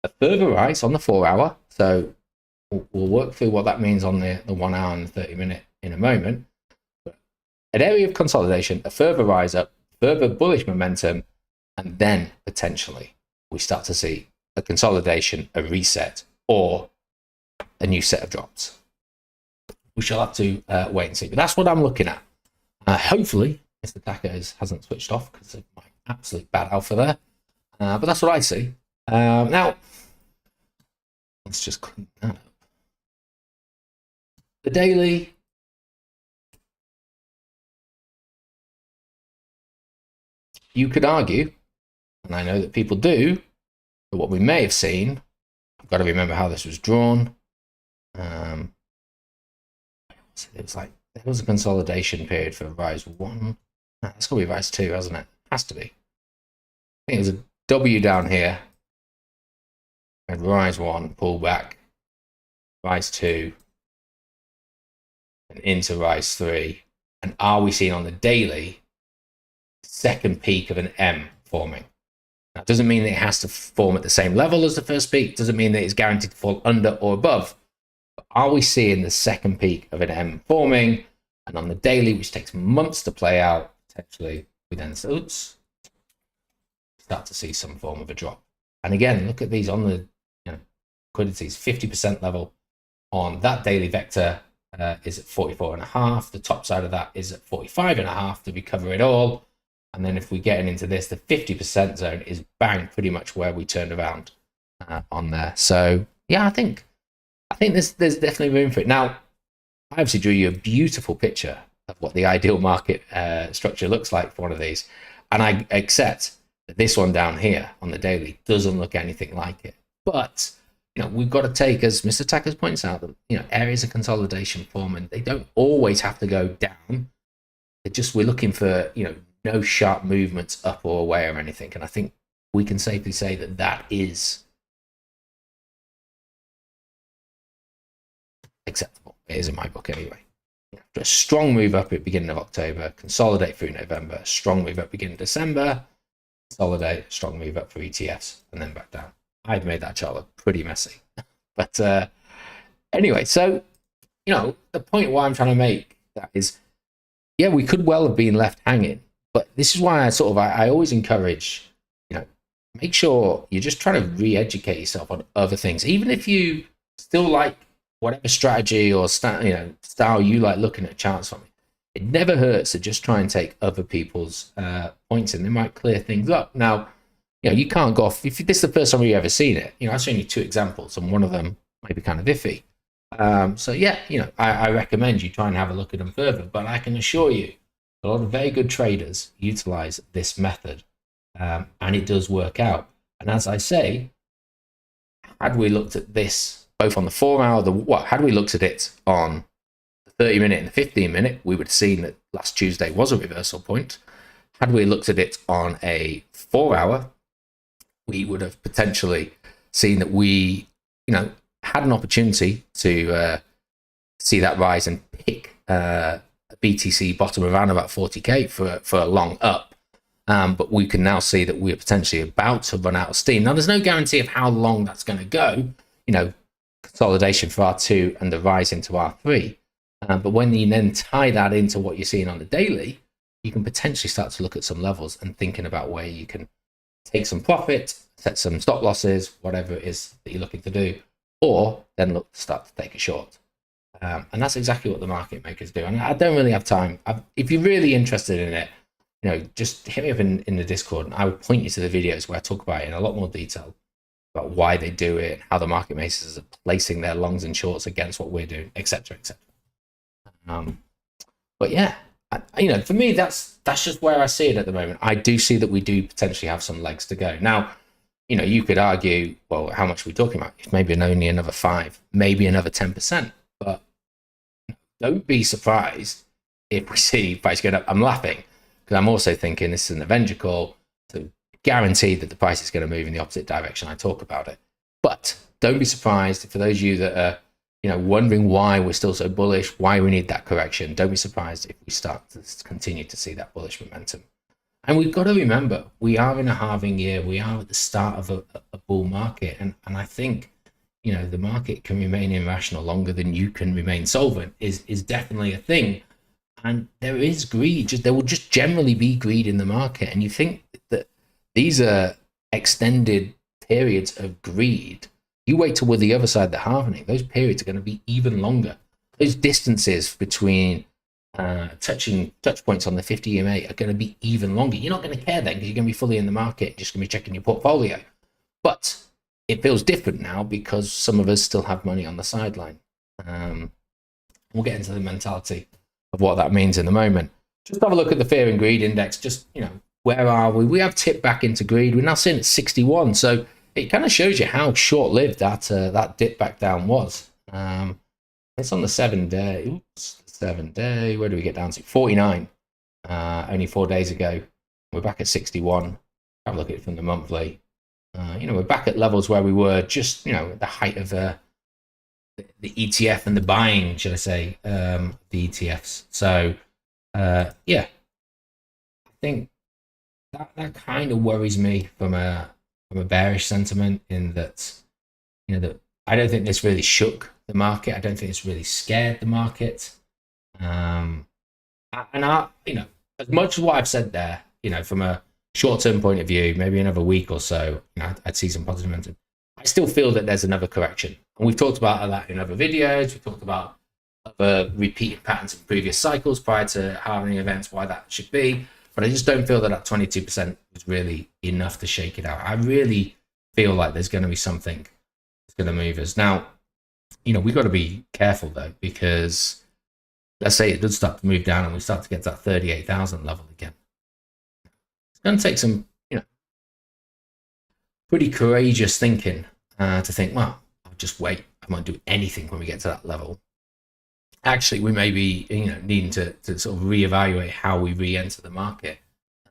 a further rise on the 4 hour. So we'll work through what that means on the 1 hour and 30 minute in a moment. But an area of consolidation, a further rise up, further bullish momentum, and then potentially we start to see a consolidation, a reset, or a new set of drops. We shall have to wait and see. But that's what I'm looking at. Hopefully, Mr. Taka hasn't switched off because of my absolute bad alpha there. But that's what I see. Now, let's just clean that up. The daily. You could argue, and I know that people do, that what we may have seen, I've got to remember how this was drawn. It was like, there was a consolidation period for rise 1. That's got to be rise 2, hasn't it? Has to be. I think it was a W down here. And rise 1, pull back. Rise 2. And into rise 3. And are we seeing on the daily second peak of an M forming? That doesn't mean that it has to form at the same level as the first peak. Doesn't mean that it's guaranteed to fall under or above. But are we seeing the second peak of an M forming? And on the daily, which takes months to play out, potentially we then start to see some form of a drop. And again, look at these on the liquidities, 50% level on that daily vector is at 44.5. The top side of that is at 45.5 to recover it all. And then if we get into this, the 50% zone is bang pretty much where we turned around on there. So yeah, I think there's definitely room for it. Now, I obviously drew you a beautiful picture of what the ideal market structure looks like for one of these. And I accept that this one down here on the daily doesn't look anything like it. But, we've got to take, as Mr. Tackers points out, that, areas of consolidation form, and they don't always have to go down. We're looking for, no sharp movements up or away or anything. And I think we can safely say that that is acceptable. It is in my book anyway. A strong move up at the beginning of October, consolidate through November, strong move up beginning of December, consolidate, strong move up for ETFs, and then back down. I've made that chart look pretty messy. But anyway, so, the point why I'm trying to make that is, yeah, we could well have been left hanging. But this is why I always encourage, make sure you're just trying to re-educate yourself on other things. Even if you still like whatever strategy or style you like looking at charts from, it never hurts to just try and take other people's points, and they might clear things up. Now, you can't go off. If this is the first time you've ever seen it, I've shown you 2 examples, and one of them might be kind of iffy. So yeah, I recommend you try and have a look at them further. But I can assure you, a lot of very good traders utilize this method, and it does work out. And as I say, had we looked at this both on the 4-hour, had we looked at it on the 30-minute and the 15-minute, we would have seen that last Tuesday was a reversal point. Had we looked at it on a 4-hour, we would have potentially seen that we, had an opportunity to see that rise and pick a BTC bottom around about 40k for a long up. But we can now see that we're potentially about to run out of steam. Now, there's no guarantee of how long that's going to go, consolidation for R2 and the rise into R3. But when you then tie that into what you're seeing on the daily, you can potentially start to look at some levels and thinking about where you can take some profit, set some stop losses, whatever it is that you're looking to do, or then look to start to take a short. And that's exactly what the market makers do. And I don't really have time. If you're really interested in it, just hit me up in the Discord, and I would point you to the videos where I talk about it in a lot more detail about why they do it, how the market makers are placing their longs and shorts against what we're doing, etc., etc. But yeah, for me, that's just where I see it at the moment. I do see that we do potentially have some legs to go. Now, you could argue, well, how much are we talking about? It's maybe only another 5, maybe another 10%. But don't be surprised if we see price going up. I'm laughing because I'm also thinking this is an Avenger call to guarantee that the price is going to move in the opposite direction. I talk about it. But don't be surprised for those of you that are wondering why we're still so bullish, why we need that correction. Don't be surprised if we start to continue to see that bullish momentum. And we've got to remember, we are in a halving year. We are at the start of a bull market. And I think, the market can remain irrational longer than you can remain solvent is definitely a thing. And there is greed. There will just generally be greed in the market. And you think that These are extended periods of greed. You wait till we're the other side of the halving, those periods are going to be even longer. Those distances between touch points on the 50 EMA are going to be even longer. You're not going to care then because you're going to be fully in the market, just going to be checking your portfolio. But it feels different now because some of us still have money on the sideline. We'll get into the mentality of what that means in a moment. Just have a look at the fear and greed index. Just, where are we? We have tipped back into greed. We're now sitting at 61. So it kind of shows you how short-lived that dip back down was. It's on the 7-day. Oops, 7-day. Where do we get down to? 49. Only 4 days ago. We're back at 61. Have a look at it from the monthly. We're back at levels where we were just, at the height of the ETF and the buying, should I say, the ETFs. So, yeah, I think that kind of worries me from a bearish sentiment, in that, that I don't think this really shook the market. I don't think it's really scared the market. And as much as what I've said there, from a short-term point of view, maybe another week or so, I'd see some positive momentum. I still feel that there's another correction. And we've talked about that in other videos. We've talked about other repeated patterns in previous cycles prior to halving events, why that should be. But I just don't feel that 22% is really enough to shake it out. I really feel like there's going to be something that's going to move us. Now, we've got to be careful, though, because let's say it does start to move down and we start to get to that 38,000 level again. It's going to take some, pretty courageous thinking to think, well, I'll just wait. I won't do anything when we get to that level. Actually, we may be, needing to sort of reevaluate how we re-enter the market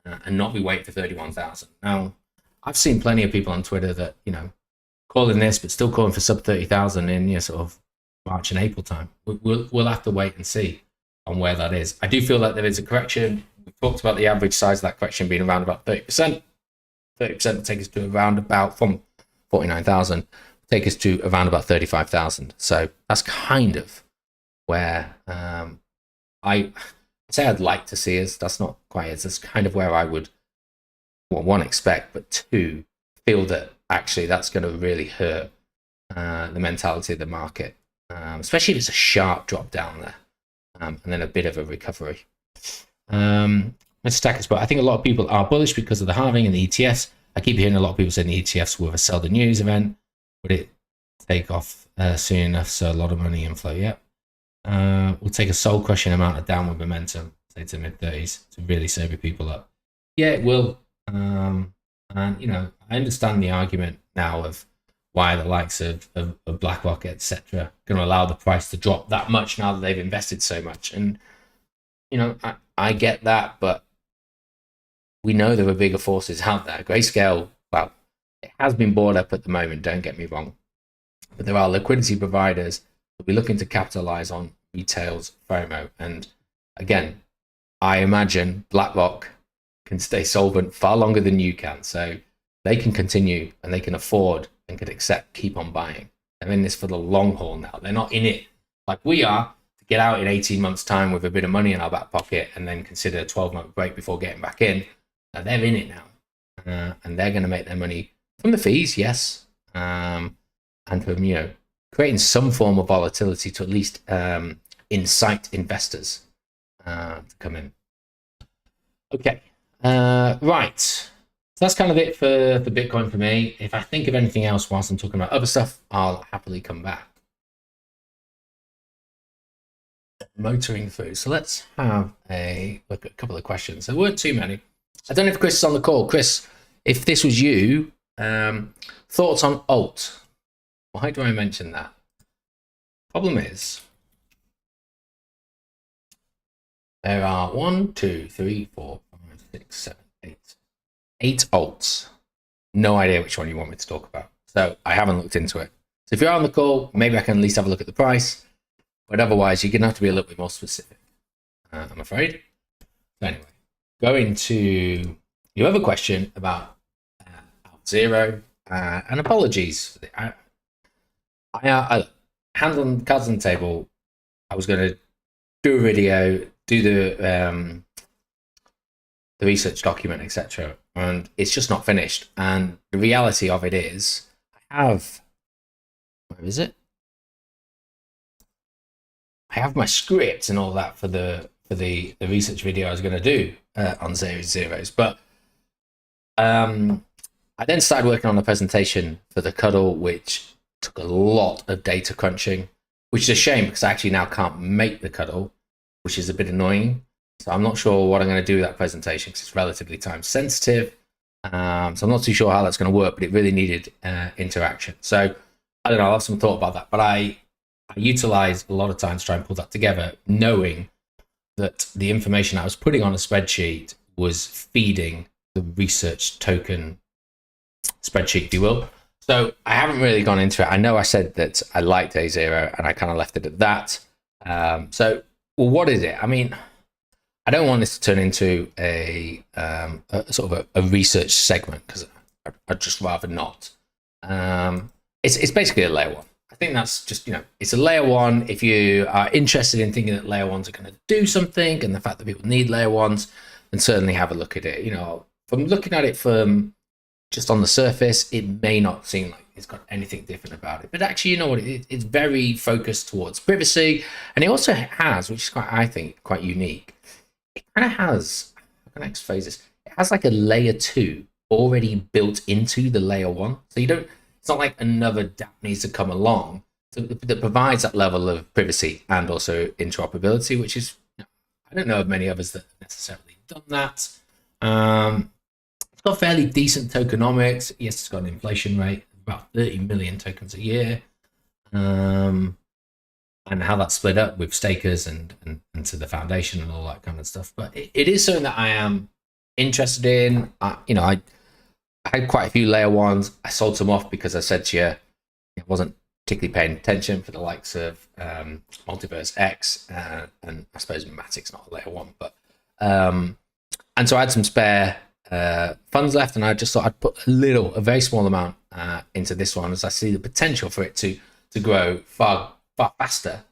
and not be waiting for 31,000. Now, I've seen plenty of people on Twitter that, calling this, but still calling for sub 30,000 in, sort of March and April time. We'll have to wait and see on where that is. I do feel like there is a correction. We've talked about the average size of that correction being around about 30%. 30% will take us to around about, from 49,000, take us to around about 35,000. So that's kind of where I say I'd like to see us. That's not quite it. That's kind of where I would, well, one, expect, but two, feel that actually that's going to really hurt the mentality of the market, especially if it's a sharp drop down there and then a bit of a recovery. Let's stack it. But I think a lot of people are bullish because of the halving and the ETFs. I keep hearing a lot of people saying the ETFs will sell the news event. Would it take off soon enough? So a lot of money inflow. Yep. We'll take a soul crushing amount of downward momentum, say to mid-30s, to really sober people up. Yeah, it will. And I understand the argument now of why the likes of BlackRock, etc., going to allow the price to drop that much now that they've invested so much. And I get that, but we know there are bigger forces out there. Grayscale, well, it has been bought up at the moment, don't get me wrong. But there are liquidity providers that will be looking to capitalize on retail's FOMO. And again, I imagine BlackRock can stay solvent far longer than you can. So they can continue and they can afford and can keep on buying. They're in this for the long haul now. They're not in it like we are, to get out in 18 months' time with a bit of money in our back pocket and then consider a 12-month break before getting back in. Now they're in it now, and they're going to make their money from the fees, yes, and from creating some form of volatility to at least incite investors to come in. Okay, right. So that's kind of it for Bitcoin for me. If I think of anything else whilst I'm talking about other stuff, I'll happily come back. Motoring through. So let's have a look at a couple of questions. There weren't too many. I don't know if Chris is on the call. Chris, if this was you, thoughts on alt? Why do I mention that? Problem is, there are 1, 2, 3, 4, 5, 6, 7, 8 alts. No idea which one you want me to talk about. So I haven't looked into it. So if you're on the call, maybe I can at least have a look at the price. But otherwise, you're going to have to be a little bit more specific, I'm afraid. So anyway, going to your other question about Zero, and apologies. I hand on cards on the table. I was going to do a video, do the the research document, etc. And it's just not finished. And the reality of it is, I have, where is it? I have my script and all that for the research video I was going to do on zeros, but I then started working on a presentation for the cuddle, which took a lot of data crunching, which is a shame because I actually now can't make the cuddle, which is a bit annoying. So I'm not sure what I'm going to do with that presentation because it's relatively time sensitive. So I'm not too sure how that's going to work, but it really needed interaction. So I don't know, I'll have some thought about that. But I utilized a lot of time to try and pull that together, knowing that the information I was putting on a spreadsheet was feeding the research token spreadsheet, if you will. So I haven't really gone into it. I know I said that I liked A0 and I kind of left it at that. So, well, what is it? I mean, I don't want this to turn into a sort of a research segment because I'd just rather not. It's basically a layer one. I think that's just, it's a layer one. If you are interested in thinking that layer ones are going to do something and the fact that people need layer ones, then certainly have a look at it. From looking at it from just on the surface, it may not seem like it's got anything different about it. But actually, it's very focused towards privacy. And it also has, which is I think, quite unique. It kind of has, how can I phrase this? It has like a layer 2 already built into the layer 1. So it's not like another dApp needs to come along that provides that level of privacy and also interoperability, which is, I don't know of many others that have necessarily done that. It's got fairly decent tokenomics. Yes, it's got an inflation rate of about 30 million tokens a year. And how that's split up with stakers and to the foundation and all that kind of stuff. But it is something that I am interested in. I had quite a few layer ones. I sold some off because I said to you, I wasn't particularly paying attention for the likes of Multiverse X and I suppose Matic's not a layer one, but and so I had some spare funds left, and I just thought I'd put a very small amount into this one as I see the potential for it to grow far faster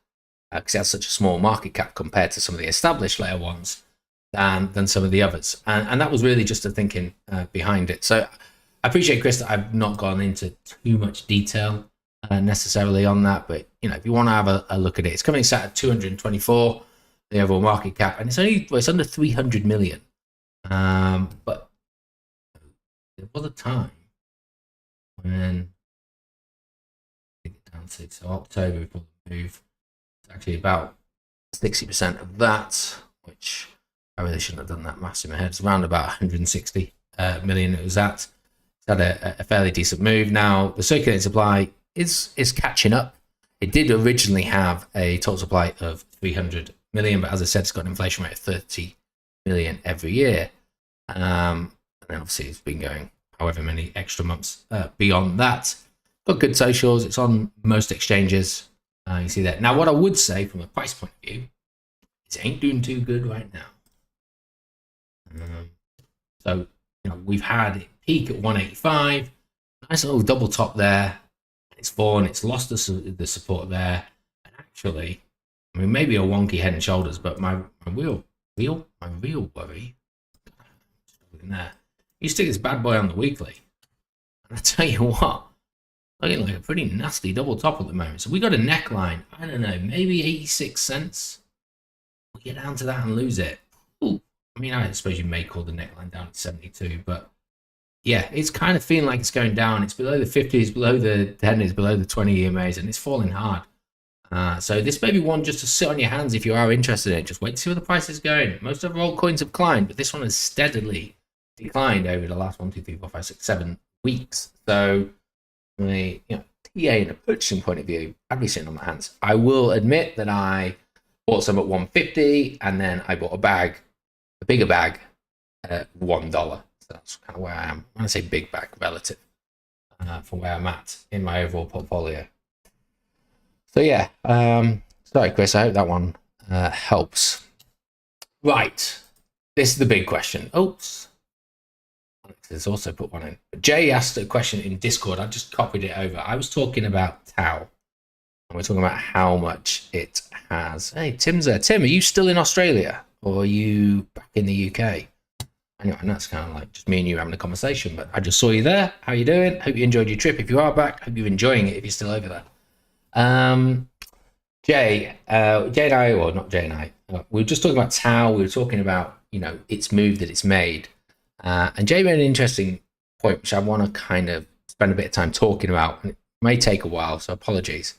because it has such a small market cap compared to some of the established layer ones than some of the others. And that was really just the thinking behind it. So I appreciate, Chris, that I've not gone into too much detail necessarily on that. But, if you want to have a look at it, it's coming sat at 224, the overall market cap, and it's under 300 million. But there was a time when down to so October before the move, it's actually about 60% of that, which I really shouldn't have done that maths in my head. It's around about 160 million it was at. It's had a fairly decent move. Now the circulating supply is catching up. It did originally have a total supply of 300 million, but as I said, it's got an inflation rate of 30 million every year. And then obviously it's been going however many extra months beyond that. Got good socials. It's on most exchanges. You see that. Now, what I would say from a price point of view, it ain't doing too good right now. So, we've had it peak at 185. Nice little double top there. It's fallen. It's lost the support there. And actually, maybe a wonky head and shoulders, but my real worry in there. You stick this bad boy on the weekly, and I tell you what, looking like a pretty nasty double top at the moment. So we got a neckline, I don't know, maybe 86 cents. We get down to that and lose it. Ooh. I suppose you may call the neckline down at 72, but yeah, it's kind of feeling like it's going down. It's below the 50, it's below the 10, it's below the 20 EMAs, and it's falling hard. So this may be one just to sit on your hands if you are interested in it. Just wait to see where the price is going. Most of our old coins have climbed, but this one has steadily declined over the last 1, 2, 3, 4, 5, 6, 7 weeks. So from a TA and a purchasing point of view, I'd be sitting on my hands. I will admit that I bought some at 150, and then I bought a bigger bag at $1. So that's kind of where I am. When I say big bag, relative from where I'm at in my overall portfolio. So yeah, sorry, Chris. I hope that one helps. Right, this is the big question. Oops. There's also put one in. Jay asked a question in Discord. I just copied it over. I was talking about Tau. And we're talking about how much it has. Hey, Tim's there. Tim, are you still in Australia? Or are you back in the UK? Anyway, and that's kind of like just me and you having a conversation. But I just saw you there. How you doing? Hope you enjoyed your trip. If you are back, hope you're enjoying it. If you're still over there, Jay and I, or not Jay and I, we were just talking about Tau. We were talking about its move that it's made, and Jay made an interesting point, which I want to kind of spend a bit of time talking about. It may take a while, so apologies.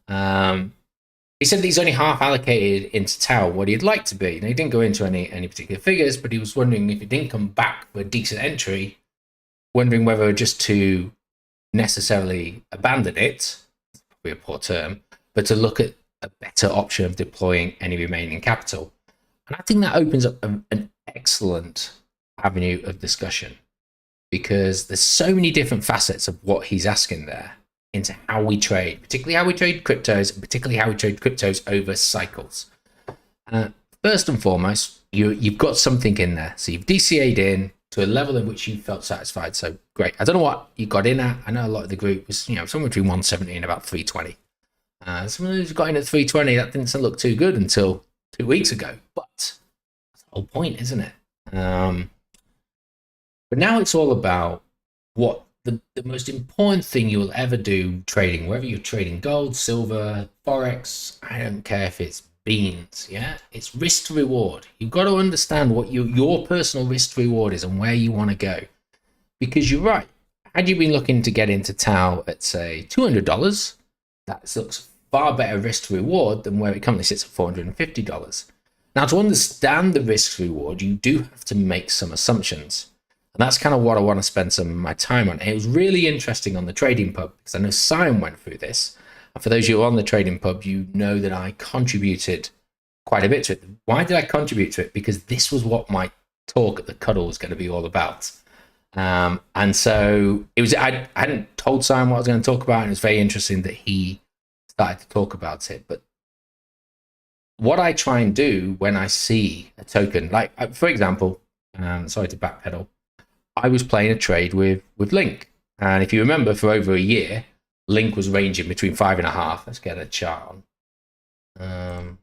He said that he's only half allocated into Tau what he'd like to be. Now, he didn't go into any particular figures, but he was wondering if it didn't come back for a decent entry, wondering whether just to necessarily abandon it, probably a poor term, but to look at a better option of deploying any remaining capital. And I think that opens up an excellent avenue of discussion, because there's so many different facets of what he's asking there into how we trade, particularly how we trade cryptos, and particularly how we trade cryptos over cycles. First and foremost, you've got something in there. So you've DCA'd in to a level in which you felt satisfied. So great. I don't know what you got in at. I know a lot of the group was, somewhere between 170 and about 320. Someone who's got in at 320, that didn't look too good until 2 weeks ago. But that's the whole point, isn't it? But now it's all about what the most important thing you will ever do trading, whether you're trading gold, silver, Forex, I don't care if it's beans, yeah? It's risk to reward. You've got to understand what your personal risk to reward is and where you want to go. Because you're right. Had you been looking to get into Tau at, say, $200, that looks far better risk to reward than where it currently sits at $450. Now, to understand the risk to reward, you do have to make some assumptions. And that's kind of what I want to spend some of my time on. It was really interesting on the trading pub, because I know Simon went through this. And for those of you on the trading pub, you know that I contributed quite a bit to it. Why did I contribute to it? Because this was what my talk at the Cuddle was going to be all about. And so it was. I hadn't told Simon what I was going to talk about, and it's very interesting that he started to talk about it. But what I try and do when I see a token, like for example, sorry to backpedal, I was playing a trade with Link, and if you remember, for over a year, Link was ranging between 5.5. Let's get a chart on.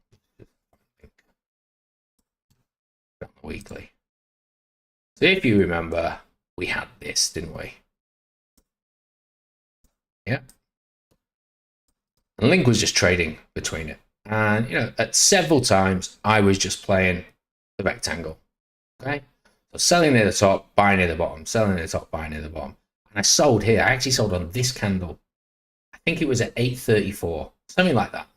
Weekly. So if you remember, we had this, didn't we? Yeah. And Link was just trading between it. And, at several times, I was just playing the rectangle. Okay. So selling near the top, buying near the bottom, selling near the top, buying near the bottom. And I sold here. I actually sold on this candle. I think it was at 834, something like that.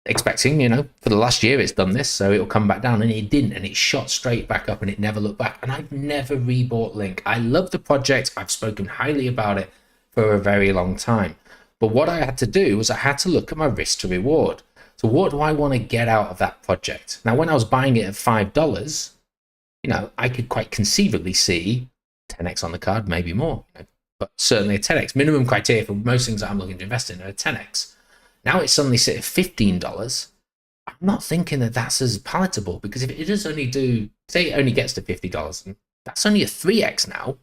Expecting, for the last year it's done this, so it'll come back down, and it didn't, and it shot straight back up, and it never looked back. And I've never rebought Link. I love the project. I've spoken highly about it for a very long time. But what I had to do was I had to look at my risk to reward. So what do I want to get out of that project? Now, when I was buying it at $5, I could quite conceivably see 10x on the card, maybe more, but certainly a 10x. Minimum criteria for most things that I'm looking to invest in are a 10x. Now it's suddenly sit at $15. I'm not thinking that that's as palatable, because if it does only do, say it only gets to $50, and that's only a 3x now.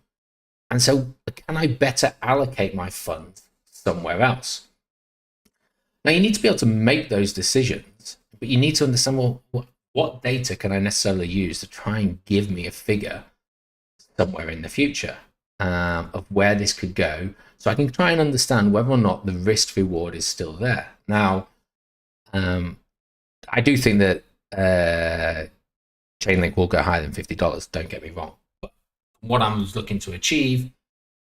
And so can I better allocate my funds somewhere else? Now you need to be able to make those decisions, but you need to understand, well, what data can I necessarily use to try and give me a figure somewhere in the future of where this could go, so I can try and understand whether or not the risk reward is still there. Now, I do think that Chainlink will go higher than $50, don't get me wrong. But what I was looking to achieve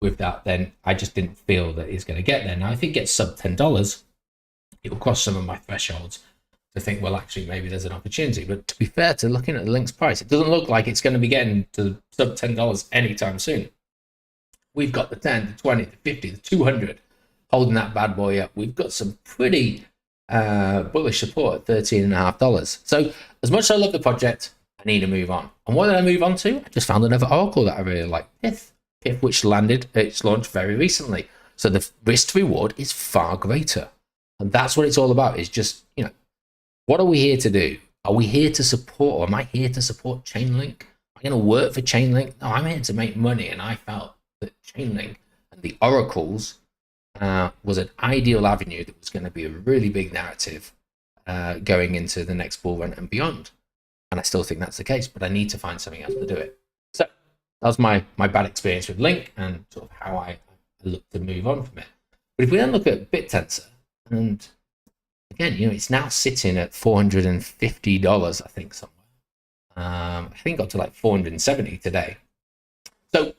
with that, then I just didn't feel that it's going to get there. Now, if it gets sub $10, it will cross some of my thresholds to think, well, actually, maybe there's an opportunity. But to be fair to looking at the Link's price, it doesn't look like it's going to be getting to sub $10 anytime soon. We've got the 10, the 20, the 50, the 200 holding that bad boy up. We've got some pretty bullish support at $13.50. So as much as I love the project, I need to move on. And what did I move on to? I just found another Oracle that I really like, Pith, which landed its launch very recently. So the risk to reward is far greater. And that's what it's all about, is just, what are we here to do? Are we here to support, or am I here to support Chainlink? Am I going to work for Chainlink? No, I'm here to make money. And I felt that Chainlink and the oracles was an ideal avenue that was going to be a really big narrative going into the next bull run and beyond. And I still think that's the case, but I need to find something else to do it. So That was my bad experience with Link and sort of how I look to move on from it. But if we then look at BitTensor, and again, it's now sitting at $450, I think, somewhere. I think got to like 470 today. So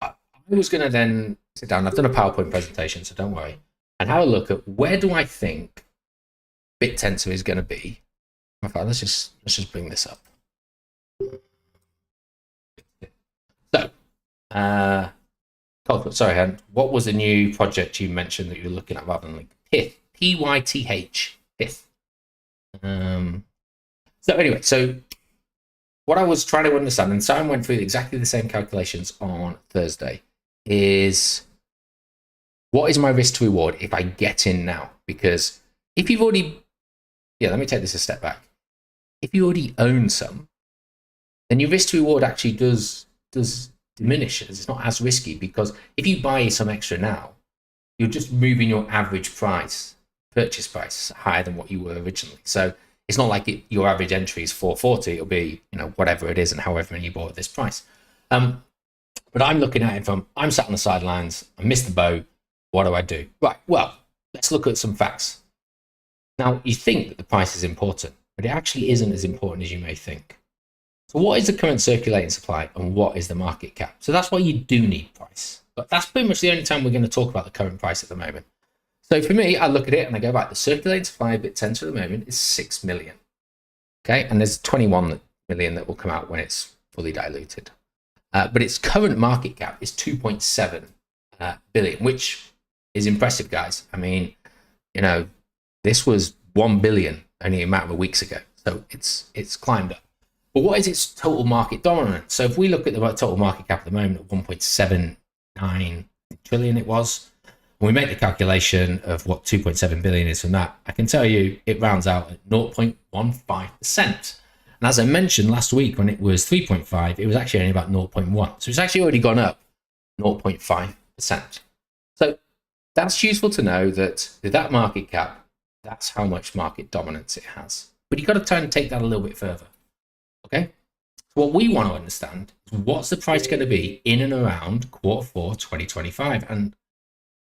I was going to then sit down. I've done a PowerPoint presentation, so don't worry, and have a look at where do I think BitTensor is going to be. In fact, let's just bring this up. So, sorry, Han, what was the new project you mentioned that you were looking at rather than like Pyth? Pyth. Pyth. So anyway, so what I was trying to understand, and Simon went through exactly the same calculations on Thursday, is what is my risk to reward if I get in now? Because if you've already, let me take this a step back. If you already own some, then your risk to reward actually does diminishes. It's not as risky, because if you buy some extra now, you're just moving your average purchase price higher than what you were originally. So it's not like your average entry is 440. It'll be whatever it is and however many you bought at this price. But I'm looking at it from, I'm sat on the sidelines, I missed the boat. What do I do? Right. Well, let's look at some facts. Now, you think that the price is important, but it actually isn't as important as you may think. So what is the current circulating supply and what is the market cap? So that's why you do need price. But that's pretty much the only time we're going to talk about the current price at the moment. So for me, I look at it and I go, right, the circulating supply of BitTensor at the moment is 6 million. Okay, and there's 21 million that will come out when it's fully diluted. But its current market cap is 2.7 billion, which is impressive, guys. I mean, this was 1 billion only a matter of weeks ago. So it's climbed up. But what is its total market dominance? So if we look at the total market cap at the moment at 1.79 trillion it was, when we make the calculation of what 2.7 billion is from that, I can tell you it rounds out at 0.15%. And as I mentioned last week, when it was 3.5, it was actually only about 0.1. So it's actually already gone up 0.5%. So that's useful to know that with that market cap, that's how much market dominance it has. But you've got to try and take that a little bit further. Okay, so what we want to understand is what's the price going to be in and around Q4 2025. And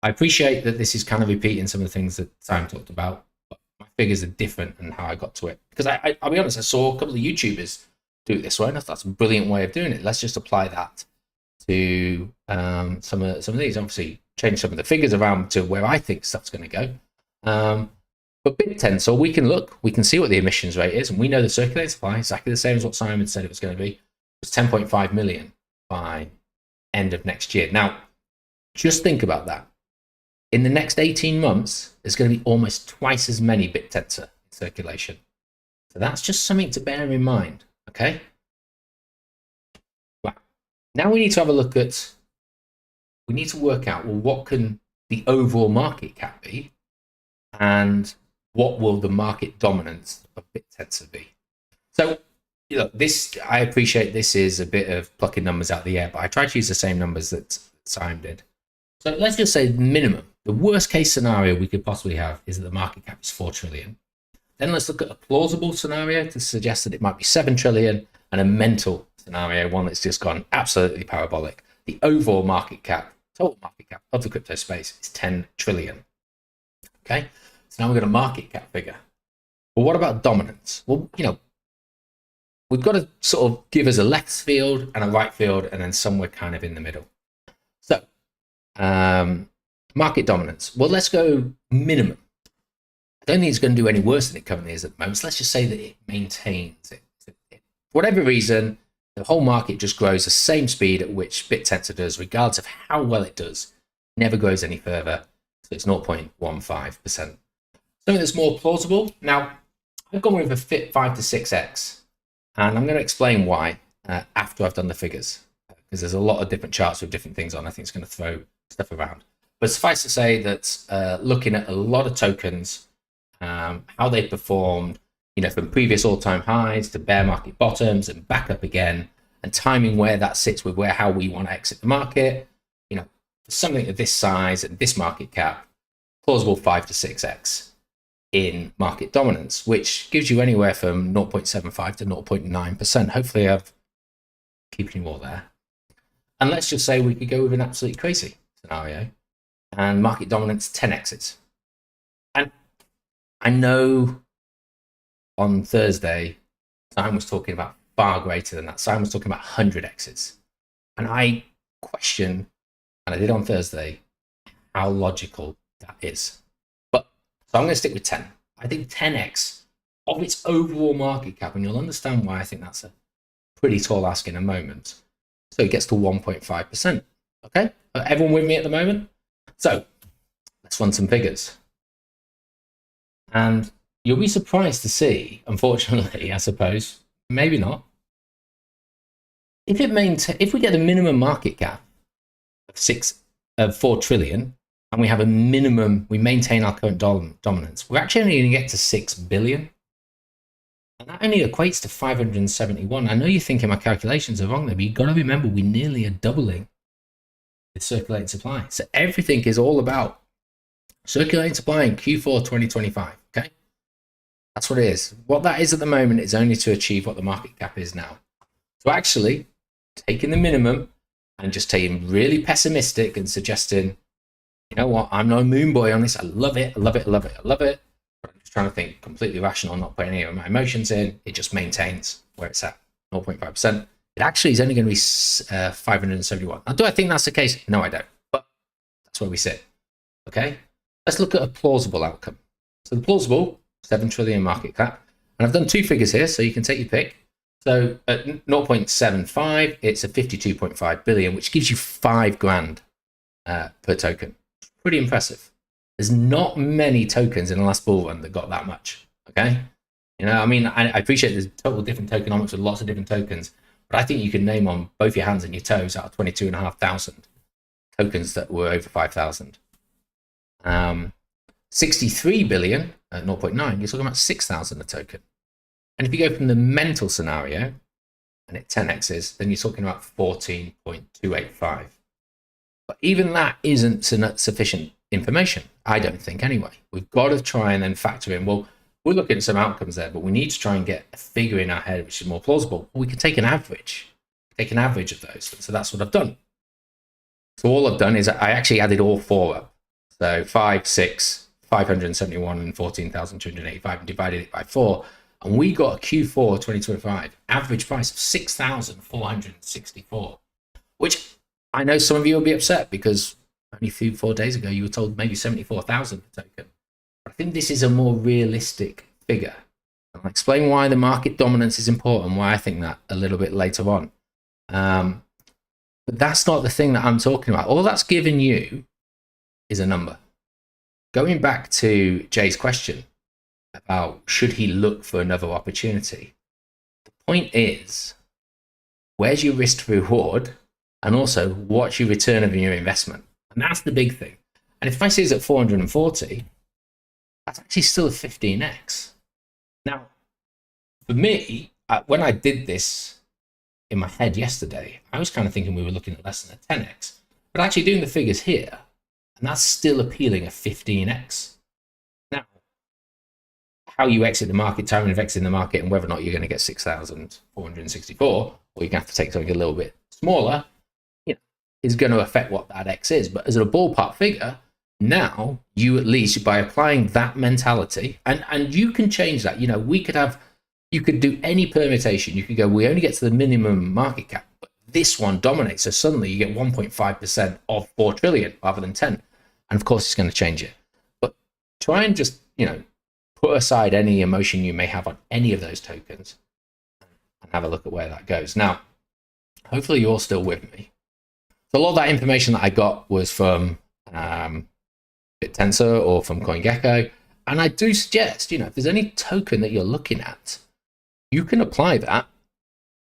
I appreciate that this is kind of repeating some of the things that Simon talked about, but my figures are different and how I got to it. Because I'll be honest, I saw a couple of YouTubers do it this way, and I thought that's a brilliant way of doing it. Let's just apply that to some of these. Obviously, change some of the figures around to where I think stuff's going to go. But BitTensor, we can see what the emissions rate is, and we know the circulating supply is exactly the same as what Simon said it was going to be. It was 10.5 million by end of next year. Now, just think about that. In the next 18 months, there's going to be almost twice as many BitTensor in circulation. So that's just something to bear in mind, okay? Right. Now we need to have a look at, we need to work out, well, what can the overall market cap be? And what will the market dominance of BitTensor be? So, this, I appreciate this is a bit of plucking numbers out of the air, but I tried to use the same numbers that Simon did. So let's just say minimum, the worst case scenario we could possibly have is that the market cap is 4 trillion. Then let's look at a plausible scenario to suggest that it might be 7 trillion, and a mental scenario, one that's just gone absolutely parabolic. The overall market cap, total market cap of the crypto space is 10 trillion. Okay. So now we've got a market cap figure. But what about dominance? Well, we've got to sort of give us a left field and a right field, and then somewhere kind of in the middle. So, market dominance. Well, let's go minimum. I don't think it's going to do any worse than it currently is at the moment. So let's just say that it maintains it. For whatever reason, the whole market just grows the same speed at which BitTensor does, regardless of how well it does. It never grows any further. So it's 0.15%. Something that's more plausible. Now, I've gone with a fit 5 to 6x, and I'm going to explain why after I've done the figures, because there's a lot of different charts with different things on. I think it's going to throw stuff around. But suffice to say that looking at a lot of tokens, how they performed, from previous all-time highs to bear market bottoms and back up again, and timing where that sits with how we want to exit the market, for something of this size and this market cap, plausible 5 to 6x. In market dominance, which gives you anywhere from 0.75 to 0.9%. Hopefully I've keeping you all there. And let's just say we could go with an absolutely crazy scenario and market dominance 10 exits. And I know on Thursday, Simon was talking about far greater than that. Simon was talking about 100 exits. And I question, and I did on Thursday, how logical that is. But so I'm going to stick with 10. I think 10x of its overall market cap, and you'll understand why I think that's a pretty tall ask in a moment. So it gets to 1.5%. Okay, everyone with me at the moment? So let's run some figures. And you'll be surprised to see, unfortunately, I suppose, maybe not. If we get a minimum market cap of 4 trillion, and we have a minimum, we maintain our current dominance, we're actually only going to get to 6 billion. And that only equates to 571. I know you're thinking my calculations are wrong there, but you've got to remember we nearly are doubling the circulating supply. So everything is all about circulating supply in Q4 2025. Okay, that's what it is. What that is at the moment is only to achieve what the market cap is now. So actually, taking the minimum and just taking really pessimistic and suggesting, you know what, I'm no moon boy on this. I love it. I love it. I love it. I love it. But I'm just trying to think completely rational, not putting any of my emotions in. It just maintains where it's at, 0.5%. It actually is only going to be 571. Now, do I think that's the case? No, I don't. But that's where we sit. Okay, let's look at a plausible outcome. So the plausible, 7 trillion market cap. And I've done two figures here, so you can take your pick. So at 0.75, it's a 52.5 billion, which gives you 5 grand per token. Pretty impressive. There's not many tokens in the last bull run that got that much. Okay, you know, I mean, I appreciate there's total different tokenomics with lots of different tokens, but I think you can name on both your hands and your toes out of 22,500 tokens that were over 5,000. 63 billion at 0.9, you're talking about 6,000 a token. And if you go from the mental scenario and it 10x's, then you're talking about 14.285. But even that isn't sufficient information, I don't think anyway. We've got to try and then factor in, well, we're looking at some outcomes there, but we need to try and get a figure in our head which is more plausible. We can take an average of those. So that's what I've done. So all I've done is I actually added all 4 up. So 5, 6, 571 and 14,285 and divided it by 4. And we got a Q4 2025 average price of 6,464, which I know some of you will be upset because only 4 days ago you were told maybe 74,000 per token. But I think this is a more realistic figure. I'll explain why the market dominance is important, why I think that a little bit later on. But that's not the thing that I'm talking about. All that's given you is a number. Going back to Jay's question about should he look for another opportunity, the point is, where's your risk to reward, and also what's your return of your investment? And that's the big thing. And if price is at 440, that's actually still a 15x. Now, for me, when I did this in my head yesterday, I was kind of thinking we were looking at less than a 10x. But actually doing the figures here, and that's still appealing a 15x. Now, how you exit the market, timing of exiting the market, and whether or not you're going to get 6,464, or you're going to have to take something a little bit smaller, you know, is going to affect what that X is. But as a ballpark figure, now you at least, by applying that mentality, and you can change that. You know, you could do any permutation. You could go, we only get to the minimum market cap, but this one dominates. So suddenly you get 1.5% of 4 trillion rather than 10. And of course, it's going to change it. But try and just, you know, put aside any emotion you may have on any of those tokens and have a look at where that goes. Now, hopefully you're still with me. So a lot of that information that I got was from BitTensor or from CoinGecko. And I do suggest, you know, if there's any token that you're looking at, you can apply that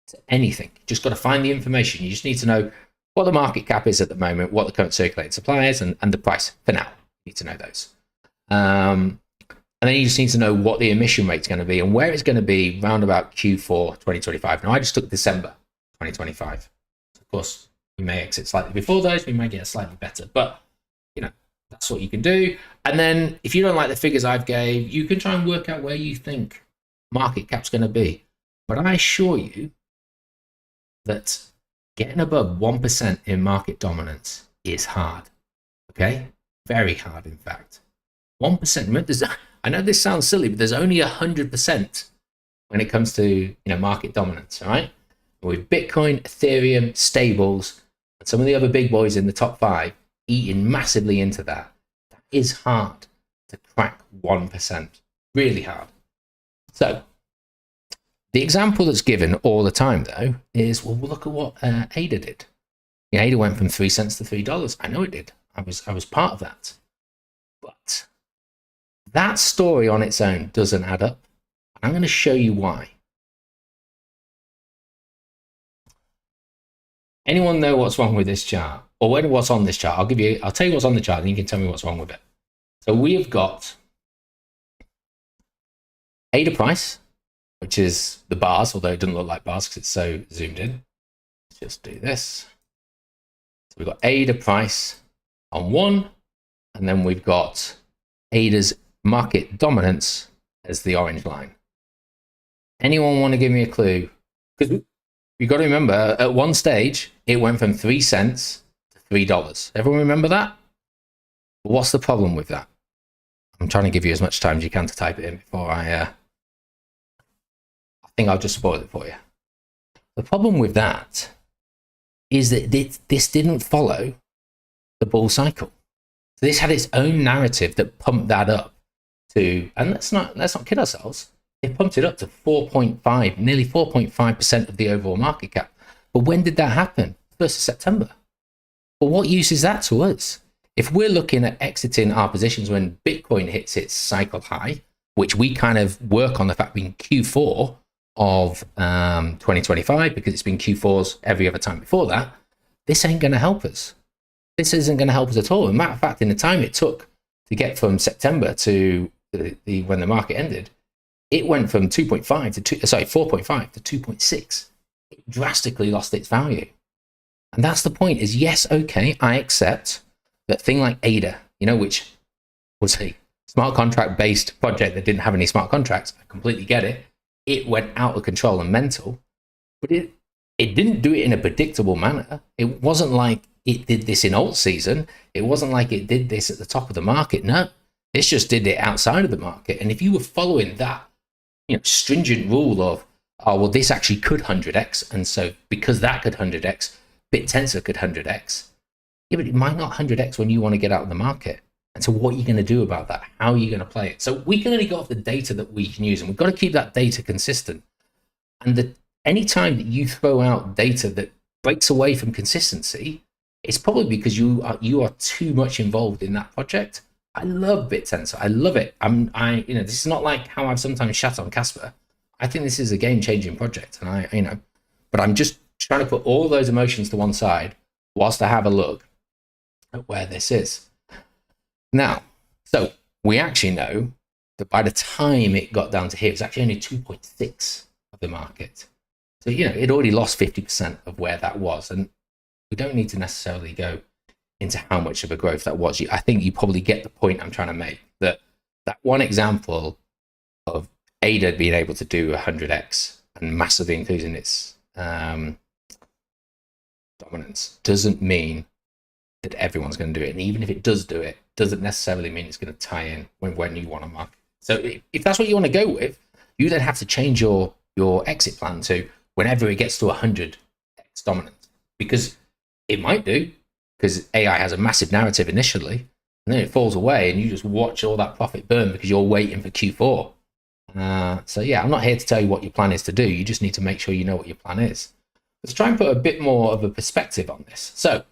to anything. You just got to find the information. You just need to know what the market cap is at the moment, what the current circulating supply is, and the price for now. You need to know those. And then you just need to know what the emission rate is going to be and where it's going to be round about Q4 2025. Now, I just took December 2025. Of course, we may exit slightly before those. We may get slightly better. But, you know, that's what you can do. And then if you don't like the figures I've gave, you can try and work out where you think market cap's going to be. But I assure you that Getting above 1% in market dominance is hard. Okay? Very hard, in fact. 1%. I know this sounds silly, but there's only 100% when it comes to market dominance. All right? With Bitcoin, Ethereum, stables, and some of the other big boys in the top 5 eating massively into that, that is hard to crack 1%. Really hard. So the example that's given all the time, though, is, well, look at what ADA did. ADA went from 3 cents to $3. I know it did. I was part of that. But that story on its own doesn't add up. I'm going to show you why. Anyone know what's wrong with this chart? Or what's on this chart? I'll tell you what's on the chart, and you can tell me what's wrong with it. So we have got ADA price, which is the bars, although it doesn't look like bars because it's so zoomed in. Let's just do this. So we've got ADA price on 1, and then we've got ADA's market dominance as the orange line. Anyone want to give me a clue? Because you've got to remember, at one stage, it went from 3 cents to $3. Everyone remember that? What's the problem with that? I'm trying to give you as much time as you can to type it in before I think I'll just spoil it for you. The problem with that is that this didn't follow the bull cycle. So this had its own narrative that pumped that up to, and let's not kid ourselves, it pumped it up to 4.5, nearly 4.5% of the overall market cap. But when did that happen? 1st of September. Well, what use is that to us? If we're looking at exiting our positions when Bitcoin hits its cycle high, which we kind of work on the fact being Q4 of 2025, because it's been Q4s every other time before that, this ain't going to help us. This isn't going to help us at all. As a matter of fact, in the time it took to get from September to when the market ended, it went from 4.5 to 2.6. It drastically lost its value. And that's the point is, yes, okay, I accept that thing like ADA, which was a smart contract based project that didn't have any smart contracts. I completely get it. It went out of control and mental, but it didn't do it in a predictable manner. It wasn't like it did this in alt season. It wasn't like it did this at the top of the market. No, this just did it outside of the market. And if you were following that, stringent rule of, oh, well, this actually could 100x. And so because that could 100x, BitTensor could 100x. Yeah, but it might not 100x when you want to get out of the market. And so what are you going to do about that? How are you going to play it? So we can only go off the data that we can use, and we've got to keep that data consistent. And any time that you throw out data that breaks away from consistency, it's probably because you are too much involved in that project. I love BitTensor. I love it. This is not like how I've sometimes shat on Casper. I think this is a game-changing project, and but I'm just trying to put all those emotions to one side whilst I have a look at where this is. Now, so we actually know that by the time it got down to here, it was actually only 2.6 of the market. So, it already lost 50% of where that was. And we don't need to necessarily go into how much of a growth that was. I think you probably get the point I'm trying to make, that one example of ADA being able to do 100x and massively increasing its dominance doesn't mean that everyone's going to do it. And even if it does do it, doesn't necessarily mean it's going to tie in when you want to market. So if that's what you want to go with, you then have to change your exit plan to whenever it gets to 100x dominance, because it might do, because AI has a massive narrative initially, and then it falls away and you just watch all that profit burn because you're waiting for Q4. So yeah, I'm not here to tell you what your plan is to do. You just need to make sure you know what your plan is. Let's try and put a bit more of a perspective on this. So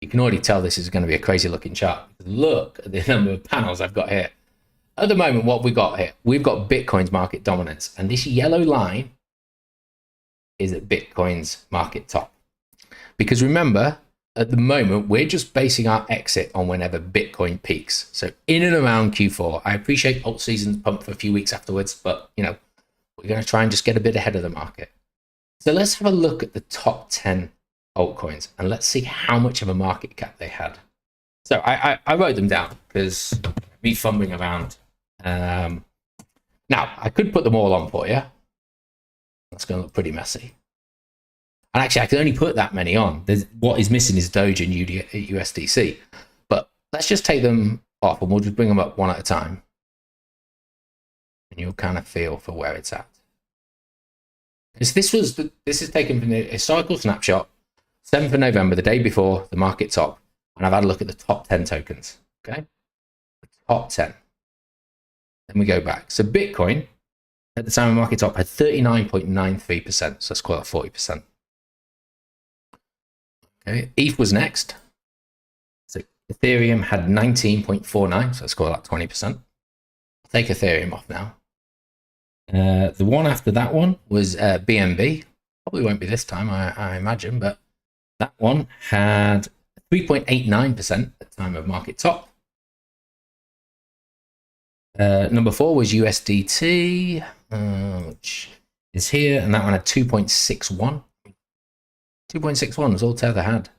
you can already tell this is going to be a crazy looking chart. Look at the number of panels I've got here. At the moment, what we've got here, we've got Bitcoin's market dominance, and this yellow line is at Bitcoin's market top. Because remember, at the moment, we're just basing our exit on whenever Bitcoin peaks. So in and around Q4. I appreciate alt season's pump for a few weeks afterwards, but we're going to try and just get a bit ahead of the market. So let's have a look at the top 10 altcoins and let's see how much of a market cap they had. So I wrote them down because me fumbling around. Now I could put them all on for you. That's going to look pretty messy. And actually, I can only put that many on. What is missing is Doge and USDC. But let's just take them off, and we'll just bring them up one at a time. And you'll kind of feel for where it's at. Because this is taken from the historical snapshot, 7th of November, the day before the market top. And I've had a look at the top 10 tokens. Okay? The top 10. Then we go back. So Bitcoin, at the time of market top, had 39.93%. So let's call that 40%. Okay, ETH was next. So Ethereum had 19.49, so let's call that 20%. I'll take Ethereum off now. The one after that one was BNB. Probably won't be this time, I imagine, but that one had 3.89% at the time of market top. Number 4 was USDT, which is here, and that one had 2.61. 2.61 was all Tether had.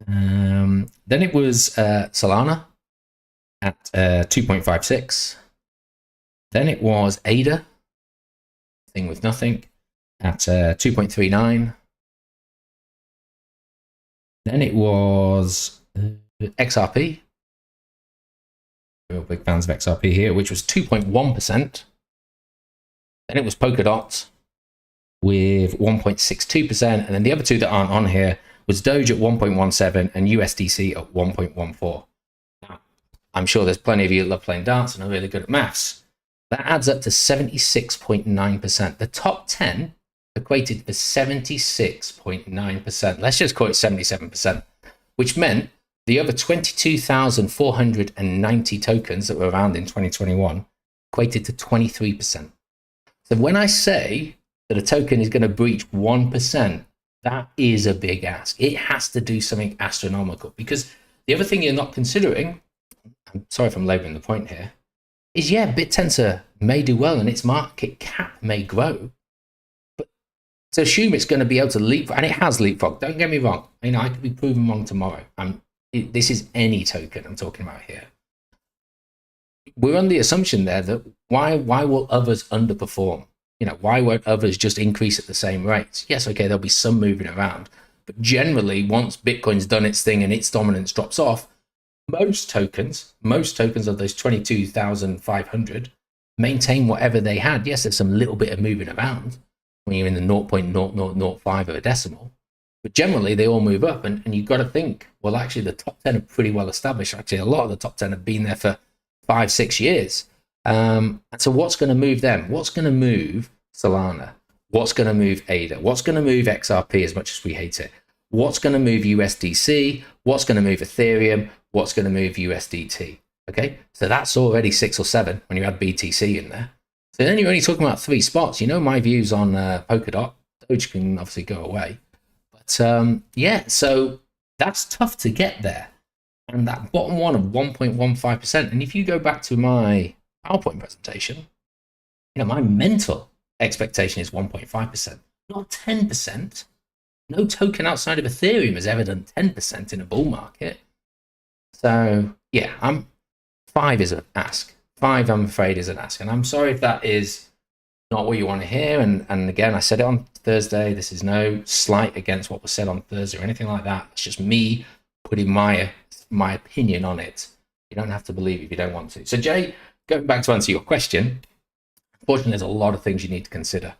Then it was Solana at 2.56. Then it was ADA, thing with nothing, at 2.39. Then it was XRP. Real big fans of XRP here, which was 2.1%. Then it was Polkadot with 1.62%, and then the other two that aren't on here was Doge at 1.17 and USDC at 1.14. Now, I'm sure there's plenty of you that love playing dance and are really good at maths. That adds up to 76.9%. The top 10 equated for 76.9%. Let's just call it 77%, which meant the other 22,490 tokens that were around in 2021 equated to 23%. So when I say that a token is going to breach 1%, that is a big ask. It has to do something astronomical, because the other thing you're not considering, I'm sorry if I'm laboring the point here, is BitTensor may do well and its market cap may grow, but to assume it's going to be able to leapfrog, and it has leapfrog, don't get me wrong, I could be proven wrong tomorrow. This is any token I'm talking about here. We're on the assumption there that why will others underperform? Why won't others just increase at the same rates? Yes, okay, there'll be some moving around, but generally, once Bitcoin's done its thing and its dominance drops off, most tokens of those 22,500 maintain whatever they had. Yes, there's some little bit of moving around when you're in the 0.0005 of a decimal, but generally they all move up, and you've got to think, well, actually the top 10 are pretty well established. Actually, a lot of the top 10 have been there for 5-6 years. So what's going to move them? What's going to move Solana? What's going to move ADA? What's going to move XRP, as much as we hate it? What's going to move USDC? What's going to move Ethereum? What's going to move USDT? Okay, so that's already 6 or 7 when you add BTC in there. So then you're only talking about 3 spots. My views on Polkadot. Doge can obviously go away. But so that's tough to get there. And that bottom one of 1.15%. And if you go back to my PowerPoint presentation, my mental expectation is 1.5%, not 10%. No token outside of Ethereum has ever done 10% in a bull market. So yeah, 5 is an ask. 5, I'm afraid, is an ask. And I'm sorry if that is not what you want to hear. And again, I said it on Thursday. This is no slight against what was said on Thursday or anything like that. It's just me putting my opinion on it. You don't have to believe if you don't want to. So Jay, going back to answer your question, unfortunately, there's a lot of things you need to consider.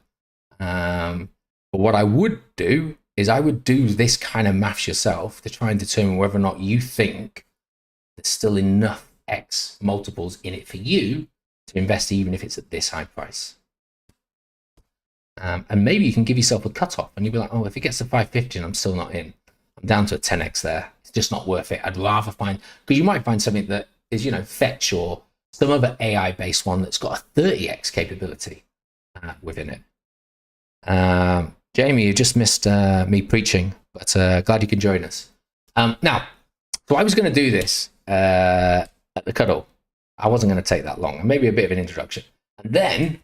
But what I would do is I would do this kind of maths yourself to try and determine whether or not you think there's still enough X multiples in it for you to invest, even if it's at this high price. And maybe you can give yourself a cutoff, and you'll be like, oh, if it gets to 550 and I'm still not in, I'm down to a 10X there. It's just not worth it. I'd rather find, because you might find something that is, Fetch or some other AI-based one that's got a 30X capability within it. Jamie, you just missed me preaching, but glad you can join us. Now, so I was going to do this at the cuddle. I wasn't going to take that long, maybe a bit of an introduction. And then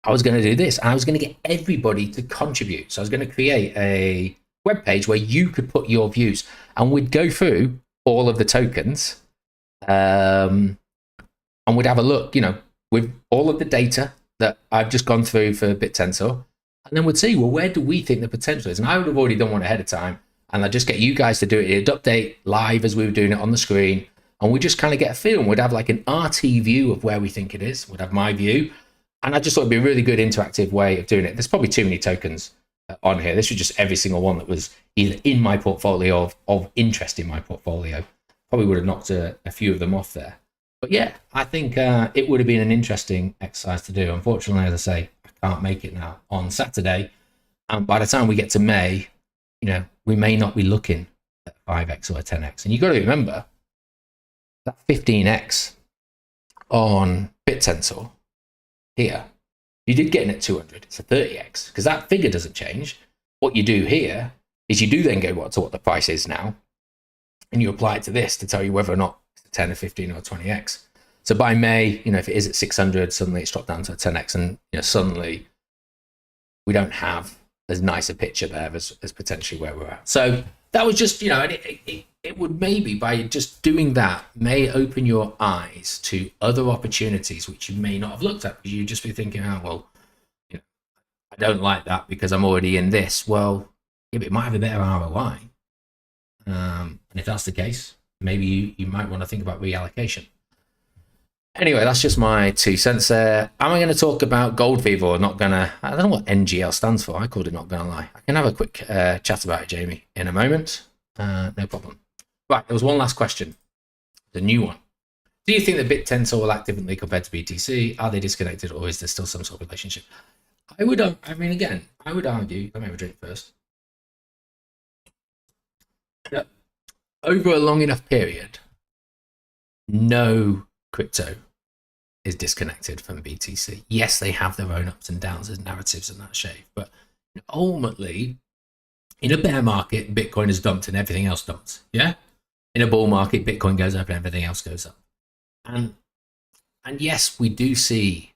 I was going to do this. I was going to get everybody to contribute. So I was going to create a web page where you could put your views, and we'd go through all of the tokens, and we'd have a look, with all of the data that I've just gone through for BitTensor, And then we'd see, well, where do we think the potential is? And I would have already done one ahead of time. And I'd just get you guys to do it. It'd update live as we were doing it on the screen. And we just kind of get a feel. And we'd have like an RT view of where we think it is. We'd have my view. And I just thought it'd be a really good interactive way of doing it. There's probably too many tokens on here. This was just every single one that was either in my portfolio of interest in my portfolio. Probably would have knocked a few of them off there. But yeah, I think it would have been an interesting exercise to do. Unfortunately, as I say, I can't make it now on Saturday. And by the time we get to May, we may not be looking at 5x or 10x. And you've got to remember that 15x on BitTensor here, you did get in at 200. It's a 30x because that figure doesn't change. What you do here is you do then go to what the price is now, and you apply it to this to tell you whether or not it's a 10 or 15 or 20x. So by May, if it is at 600, suddenly it's dropped down to a 10x, and suddenly we don't have as nice a picture there as potentially where we're at. So that was just, and it would maybe, by just doing that, may open your eyes to other opportunities which you may not have looked at, because you'd just be thinking, oh, well, I don't like that because I'm already in this. Well, yeah, but it might have a better ROI. And if that's the case, maybe you might want to think about reallocation. Anyway, that's just my 2 cents there. Am I going to talk about Gold Fever or not going to? I don't know what NGL stands for. I called it not going to lie. I can have a quick chat about it, Jamie, in a moment. No problem. Right, there was one last question. The new one. Do you think that BitTensor will act differently compared to BTC? Are they disconnected, or is there still some sort of relationship? I would argue, let me have a drink first. Yeah. Over a long enough period, no crypto is disconnected from BTC. Yes, they have their own ups and downs as narratives in that shape, but ultimately, in a bear market, Bitcoin is dumped and everything else dumps. Yeah. In a bull market, Bitcoin goes up and everything else goes up. And yes, we do see.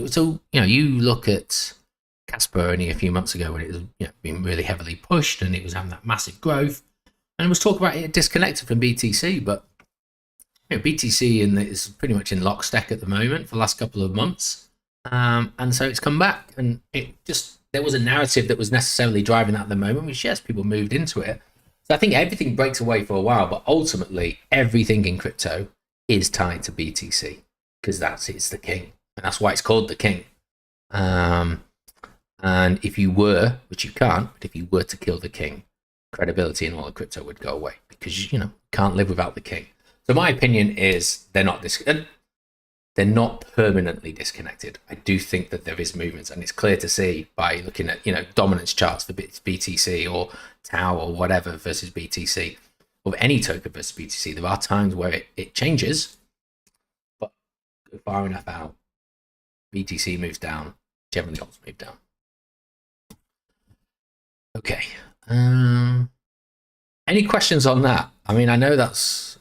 So you look at Casper only a few months ago when it was being really heavily pushed and it was having that massive growth, and it was talk about it disconnected from BTC, but BTC is pretty much in lockstep at the moment for the last couple of months, and so it's come back, and there was a narrative that was necessarily driving that at the moment, which yes, people moved into it. So I think everything breaks away for a while, but ultimately everything in crypto is tied to BTC because it's the king, and that's why it's called the king. And if you were, which you can't, but if you were to kill the king, credibility in all of crypto would go away because you can't live without the king. So my opinion is they're not permanently disconnected. I do think that there is movements, and it's clear to see by looking at dominance charts for BTC or Tau or whatever versus BTC, or any token versus BTC. There are times where it changes, but go far enough out, BTC moves down, generally does move down. Okay. Any questions on that? I mean, I know that's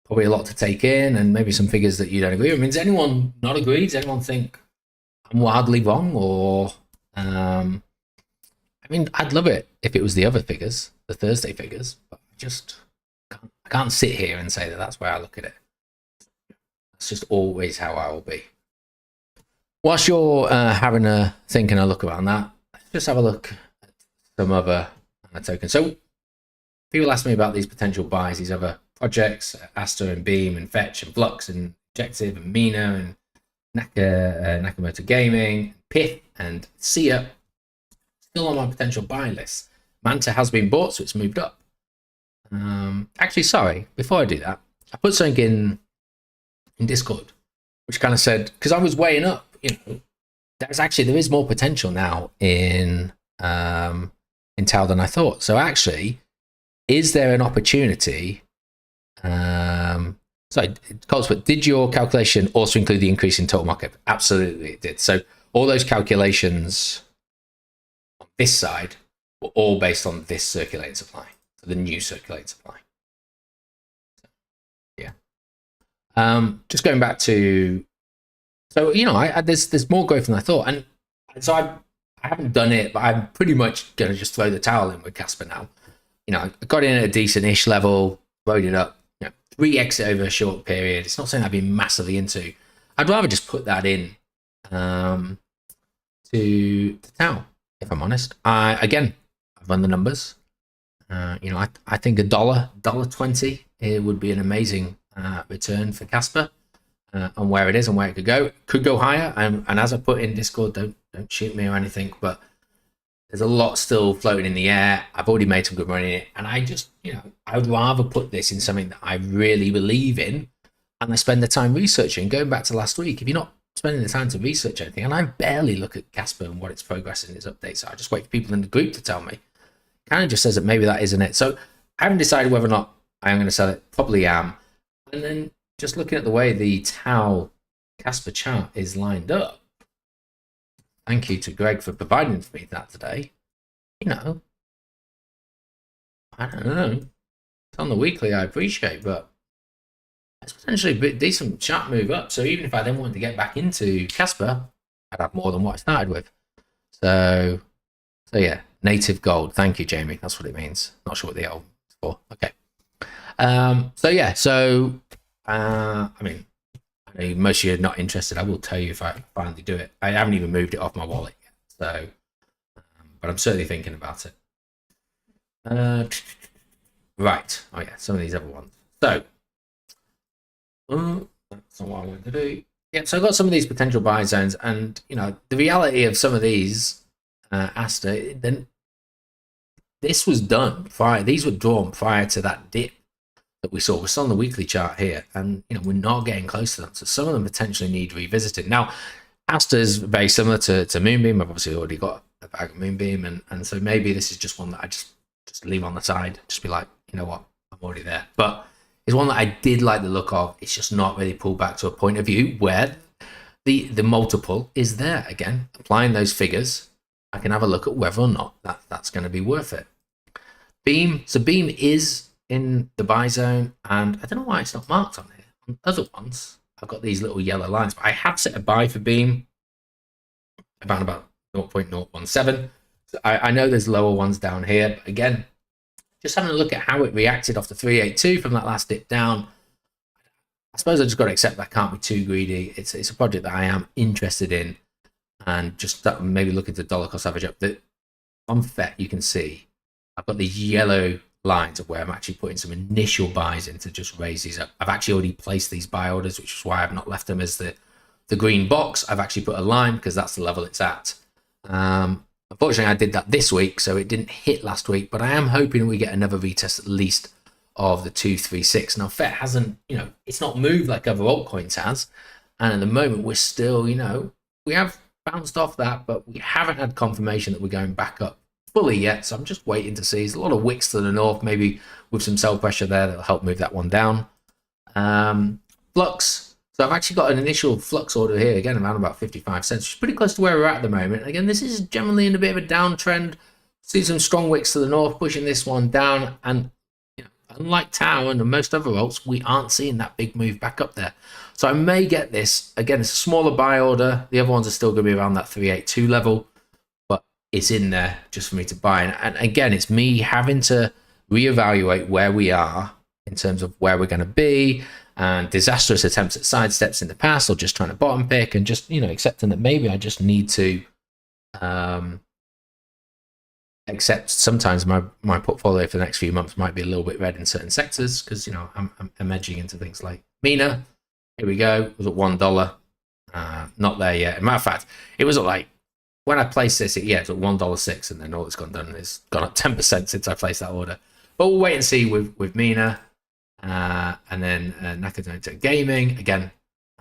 probably a lot to take in, and maybe some figures that you don't agree with. I mean, does anyone not agree? Does anyone think I'm wildly wrong? Or, I mean, I'd love it if it was the other figures, the Thursday figures, but I can't sit here and say that that's where I look at it. It's just always how I will be. Whilst you're having a think and a look around that, let's just have a look at some other tokens. So people ask me about these potential buys, these other projects, Aster and Beam and Fetch and Flux and Objective and Mina and Nakamoto Gaming, Pith and Sia, still on my potential buy list. Manta has been bought, so it's moved up. Actually, sorry, before I do that, I put something in Discord, which kind of said, because I was weighing up, there is more potential now in Tau than I thought. So actually, is there an opportunity? Sorry, Colesford, did your calculation also include the increase in total market? Absolutely, it did. So all those calculations on this side were all based on this circulating supply, so the new circulating supply. So, yeah. Just going back to, so there's more growth than I thought, and so I haven't done it, but I'm pretty much going to just throw the towel in with Casper now. I got in at a decent-ish level, rode it up. 3 exit over a short period. It's not something I've been massively into. I'd rather just put that in to to tau, if I'm honest. Again, I've run the numbers. I think $1.20 it would be an amazing return for Casper, on where it is and where it could go. It could go higher, and as I put in Discord, don't shoot me or anything, but there's a lot still floating in the air. I've already made some good money in it, and I just, I would rather put this in something that I really believe in, and I spend the time researching. Going back to last week, if you're not spending the time to research anything, and I barely look at Casper and what its progress in its updates, so I just wait for people in the group to tell me. Kind of just says that maybe that isn't it. So I haven't decided whether or not I'm going to sell it. Probably am. And then just looking at the way the Tau Casper chart is lined up, thank you to Greg for providing for me that today. I don't know. It's on the weekly, I appreciate, but it's potentially a bit decent chart move up. So even if I then wanted to get back into Casper, I'd have more than what I started with. So yeah, native gold. Thank you, Jamie. That's what it means. Not sure what the L is for. Okay. I mean, I know most of you are not interested. I will tell you if I finally do it. I haven't even moved it off my wallet yet. So, but I'm certainly thinking about it. Right. Oh yeah, some of these other ones. So, that's not what I wanted to do. Yeah, so I've got some of these potential buy zones, and the reality of some of these, Asta, then this was done prior. These were drawn prior to that dip that we saw. We're still on the weekly chart here, and we're not getting close to them. So some of them potentially need revisiting. Now, Asta is very similar to Moonbeam. I've obviously already got a bag of Moonbeam, and so maybe this is just one that I just leave on the side. Just be like, you know what, I'm already there. But it's one that I did like the look of. It's just not really pulled back to a point of view where the multiple is there. Again, applying those figures, I can have a look at whether or not that's going to be worth it. Beam. So Beam is in the buy zone, and I don't know why it's not marked on here. On other ones, I've got these little yellow lines, but I have set a buy for Beam around about 0.017. So I know there's lower ones down here, but again, just having a look at how it reacted off the 382 from that last dip down, I suppose I just got to accept that I can't be too greedy. It's a project that I am interested in, and just that maybe look at the dollar cost average up. On FET, you can see I've got these yellow lines of where I'm actually putting some initial buys in to just raise these up. I've actually already placed these buy orders, which is why I've not left them as the green box. I've actually put a line because that's the level it's at. Unfortunately, I did that this week, so it didn't hit last week, but I am hoping we get another retest at least of the 236. Now, FET hasn't, it's not moved like other altcoins has, and at the moment we're still, we have bounced off that, but we haven't had confirmation that we're going back up fully yet, so I'm just waiting to see. There's a lot of wicks to the north, maybe with some sell pressure there that'll help move that one down. Flux. So I've actually got an initial flux order here, again, around about 55 cents, which is pretty close to where we're at the moment. Again, this is generally in a bit of a downtrend. See some strong wicks to the north, pushing this one down. And unlike Tau and most other alts, we aren't seeing that big move back up there. So I may get this. Again, it's a smaller buy order. The other ones are still going to be around that 382 level, but it's in there just for me to buy. And again, it's me having to reevaluate where we are in terms of where we're going to be, and disastrous attempts at sidesteps in the past, or just trying to bottom pick, and just accepting that maybe I just need to accept sometimes my portfolio for the next few months might be a little bit red in certain sectors, because I'm edging into things like Mina. Here we go. It was at $1. Not there yet. As a matter of fact, it was at like, when I placed this, it's at $1.06, and then all it's gone done is gone up 10% since I placed that order. But we'll wait and see with Mina. And then Nakatomi Gaming, again,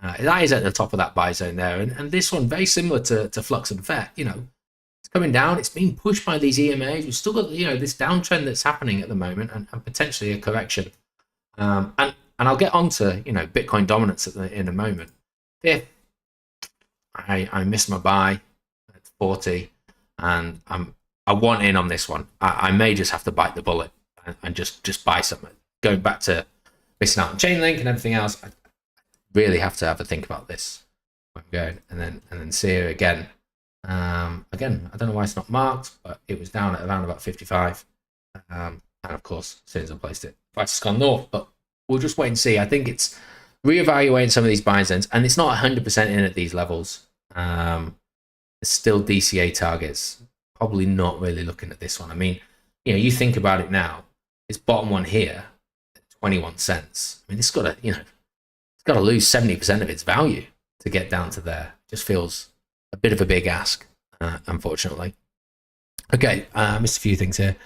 that is at the top of that buy zone there. And this one, very similar to Flux and FET, it's coming down. It's being pushed by these EMAs. We've still got, this downtrend that's happening at the moment, and potentially a correction. And I'll get onto, Bitcoin dominance in a moment. If I missed my buy at 40, and I want in on this one, I may just have to bite the bullet and just buy something. Going back to missing out on Chainlink and everything else, I really have to have a think about this. I'm going, and then see her again. Again, I don't know why it's not marked, but it was down at around about 55. And of course, as soon as I placed it, price has gone north. But we'll just wait and see. I think it's reevaluating some of these buy zones, and it's not 100% in at these levels. still DCA targets. Probably not really looking at this one. I mean, you think about it now. It's bottom one here, 21 cents. I mean, it's got to, it's got to lose 70% of its value to get down to there. Just feels a bit of a big ask, unfortunately. Okay, missed a few things here.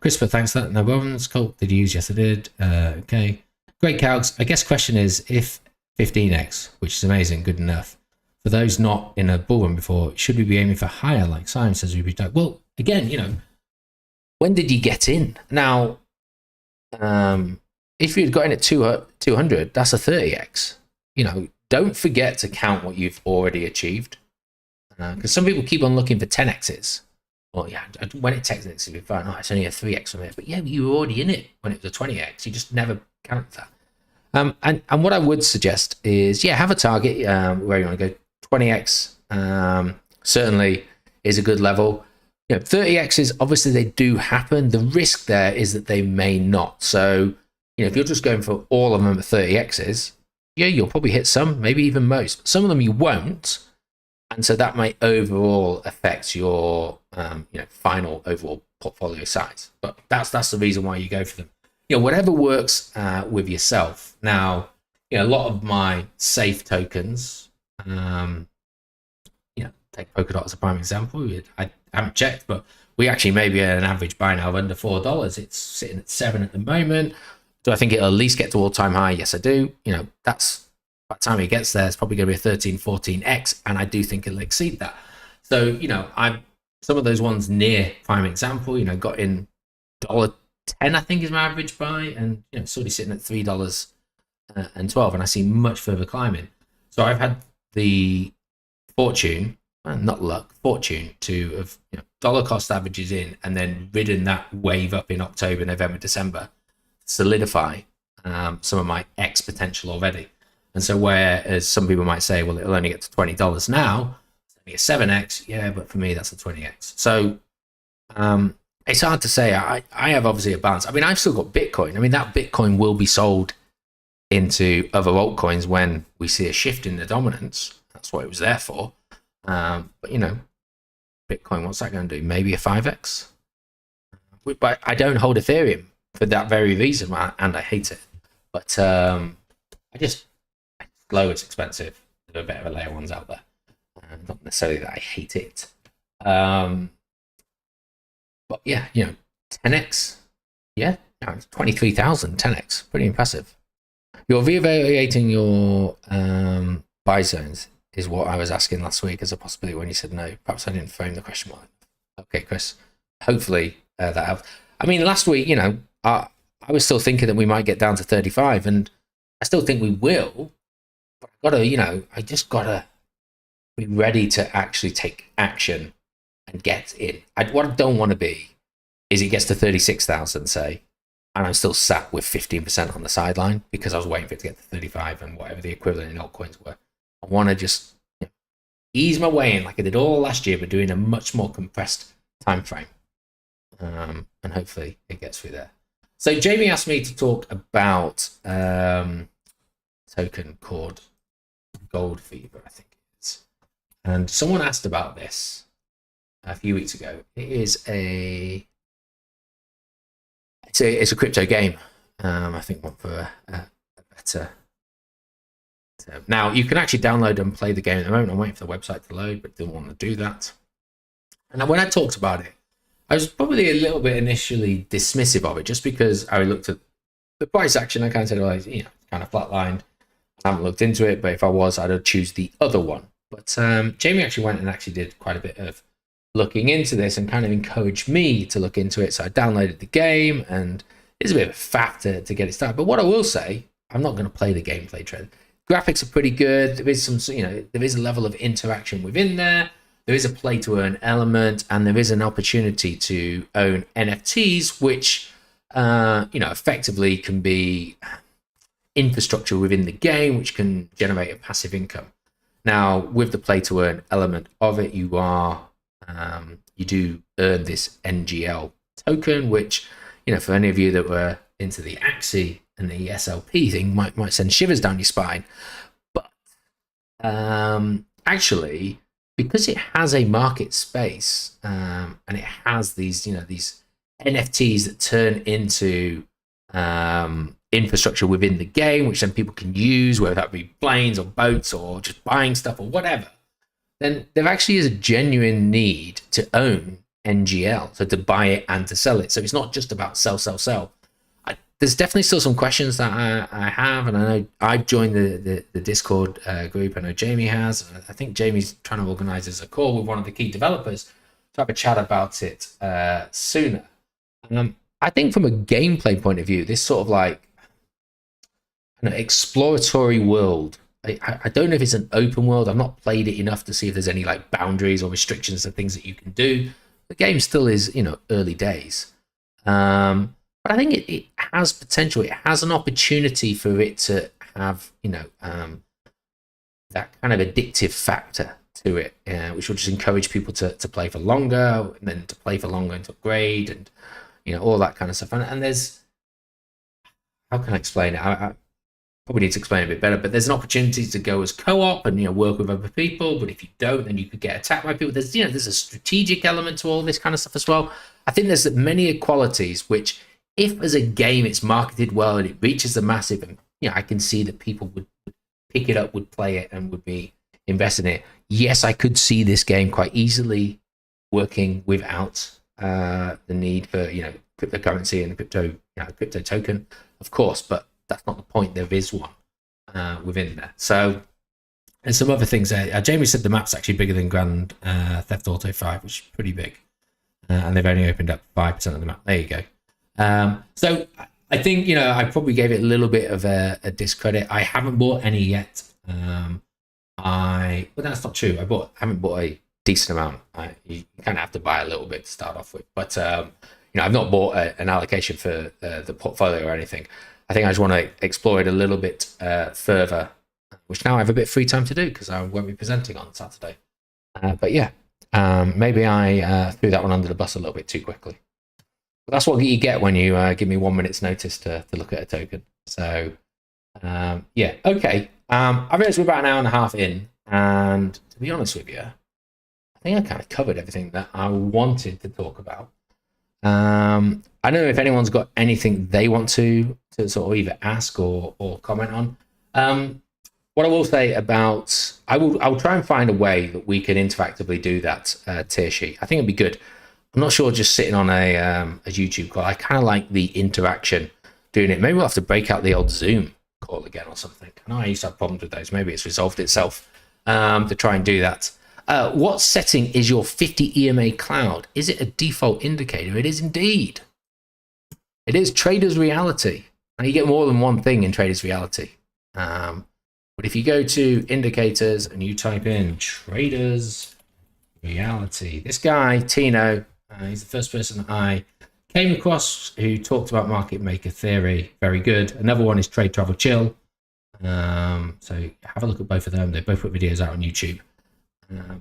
Christopher, thanks for that. No problems. Cool. Did you use? Yes, I did. Okay. Great calcs. I guess question is if 15x, which is amazing, good enough. For those not in a bull run before, should we be aiming for higher, like Simon says we'd be done? Well, again, when did you get in? Now, if you'd got in at 200, that's a 30x. Don't forget to count what you've already achieved. Because some people keep on looking for 10x's. Well, yeah, when it takes it, it's fine. Oh, it's only a 3x from it. But yeah, you were already in it when it was a 20x. You just never count that. And what I would suggest is, have a target where you want to go. 20x certainly is a good level. 30x's, obviously they do happen. The risk there is that they may not. So, if you're just going for all of them at 30x's, you'll probably hit some, maybe even most. Some of them you won't. And so that might overall affect your final overall portfolio size. But that's the reason why you go for them. Whatever works with yourself. Now, a lot of my safe tokens, take Polkadot as a prime example. I haven't checked, but we actually maybe at an average buy now of under $4. It's sitting at 7 at the moment. Do I think it'll at least get to all-time high? Yes, I do. That's by the time it gets there, it's probably going to be a 13, 14x, and I do think it'll exceed that. So, I'm some of those ones near prime example, got in $1.10, I think is my average buy, and sort of sitting at $3 and 12, and I see much further climbing. So I've had the fortune, not luck, fortune to have dollar cost averages in and then ridden that wave up in October, November, December, solidify some of my X potential already. And so whereas some people might say, well, it'll only get to $20 now, it's only a 7x, but for me, that's a 20x. So it's hard to say. I have obviously a balance. I mean, I've still got Bitcoin. I mean, that Bitcoin will be sold into other altcoins when we see a shift in the dominance. That's what it was there for. But Bitcoin, what's that going to do? Maybe a 5x? But I don't hold Ethereum for that very reason, and I hate it. But it's slow, it's expensive. There are better layer ones out there. Not necessarily that I hate it. But 10x. Yeah, 23,000, 10x. Pretty impressive. You're reevaluating your buy zones is what I was asking last week as a possibility when you said no. Perhaps I didn't frame the question well. Okay, Chris. Hopefully that helped. I mean, last week, I was still thinking that we might get down to 35, and I still think we will. But I just gotta be ready to actually take action and get in. What I don't want to be is it gets to 36,000, say, and I'm still sat with 15% on the sideline because I was waiting for it to get to 35 and whatever the equivalent in altcoins were. I want to just ease my way in like I did all last year, but doing a much more compressed time frame. And hopefully it gets through there. So Jamie asked me to talk about token called Gold Fever, I think it is. And someone asked about this a few weeks ago. It's a crypto game. I think one for a better. Now you can actually download and play the game at the moment. I'm waiting for the website to load, but didn't want to do that. And when I talked about it, I was probably a little bit initially dismissive of it, just because I looked at the price action. I kind of said, well, kind of flatlined. I haven't looked into it, but if I was, I'd choose the other one. But Jamie actually went and actually did quite a bit of looking into this and kind of encouraged me to look into it. So I downloaded the game, and it's a bit of a faff to get it started. But what I will say, I'm not going to play the gameplay trend. Graphics are pretty good. There is some, there is a level of interaction within there. There is a play to earn element, and there is an opportunity to own NFTs, which, effectively can be infrastructure within the game, which can generate a passive income. Now, with the play to earn element of it, you do earn this NGL token, which, for any of you that were into the Axie and the SLP thing, might send shivers down your spine. But actually, because it has a market space, and it has these, these NFTs that turn into infrastructure within the game, which then people can use, whether that be planes or boats or just buying stuff or whatever, then there actually is a genuine need to own NGL, so to buy it and to sell it. So it's not just about sell, sell, sell. There's definitely still some questions that I have, and I know I've joined the Discord group. I know Jamie has. I think Jamie's trying to organise a call with one of the key developers to have a chat about it sooner. I think from a gameplay point of view, this sort of like an exploratory world. I don't know if it's an open world. I've not played it enough to see if there's any like boundaries or restrictions of things that you can do. The game still is, early days. But I think it has potential. It has an opportunity for it to have, that kind of addictive factor to it, which will just encourage people to play for longer, and then to play for longer and to upgrade, and all that kind of stuff. And there's, how can I explain it? I probably need to explain it a bit better. But there's an opportunity to go as co-op and work with other people. But if you don't, then you could get attacked by people. There's there's a strategic element to all this kind of stuff as well. I think there's many equalities which, if as a game it's marketed well and it reaches the massive, and I can see that people would pick it up, would play it, and would be invested in it. Yes, I could see this game quite easily working without the need for cryptocurrency and crypto token, of course, but that's not the point. There is one within there. So there's some other things there. Jamie said the map's actually bigger than Grand Theft Auto 5, which is pretty big, and they've only opened up 5% of the map. There you go. So I think I probably gave it a little bit of a discredit. I haven't bought any yet. But that's not true. I haven't bought a decent amount. You kind of have to buy a little bit to start off with. But I've not bought an allocation for the portfolio or anything. I think I just want to explore it a little bit further, which now I have a bit of free time to do because I won't be presenting on Saturday. But yeah, maybe I threw that one under the bus a little bit too quickly. But that's what you get when you give me 1 minute's notice to look at a token. So, yeah, okay. I realized we're about an hour and a half in, and to be honest with you, I think I kind of covered everything that I wanted to talk about. I don't know if anyone's got anything they want to sort of either ask or comment on. What I will say about, I will try and find a way that we can interactively do that tier sheet. I think it'd be good. I'm not sure just sitting on a YouTube call. I kind of like the interaction doing it. Maybe we'll have to break out the old Zoom call again or something. I know I used to have problems with those. Maybe it's resolved itself to try and do that. What setting is your 50 EMA cloud? Is it a default indicator? It is indeed. It is Trader's Reality. And you get more than one thing in Trader's Reality. But if you go to indicators and you type in Trader's Reality, this guy, Tino, he's the first person that I came across who talked about market maker theory. Very good. Another one is Trade Travel Chill. So have a look at both of them. They both put videos out on YouTube.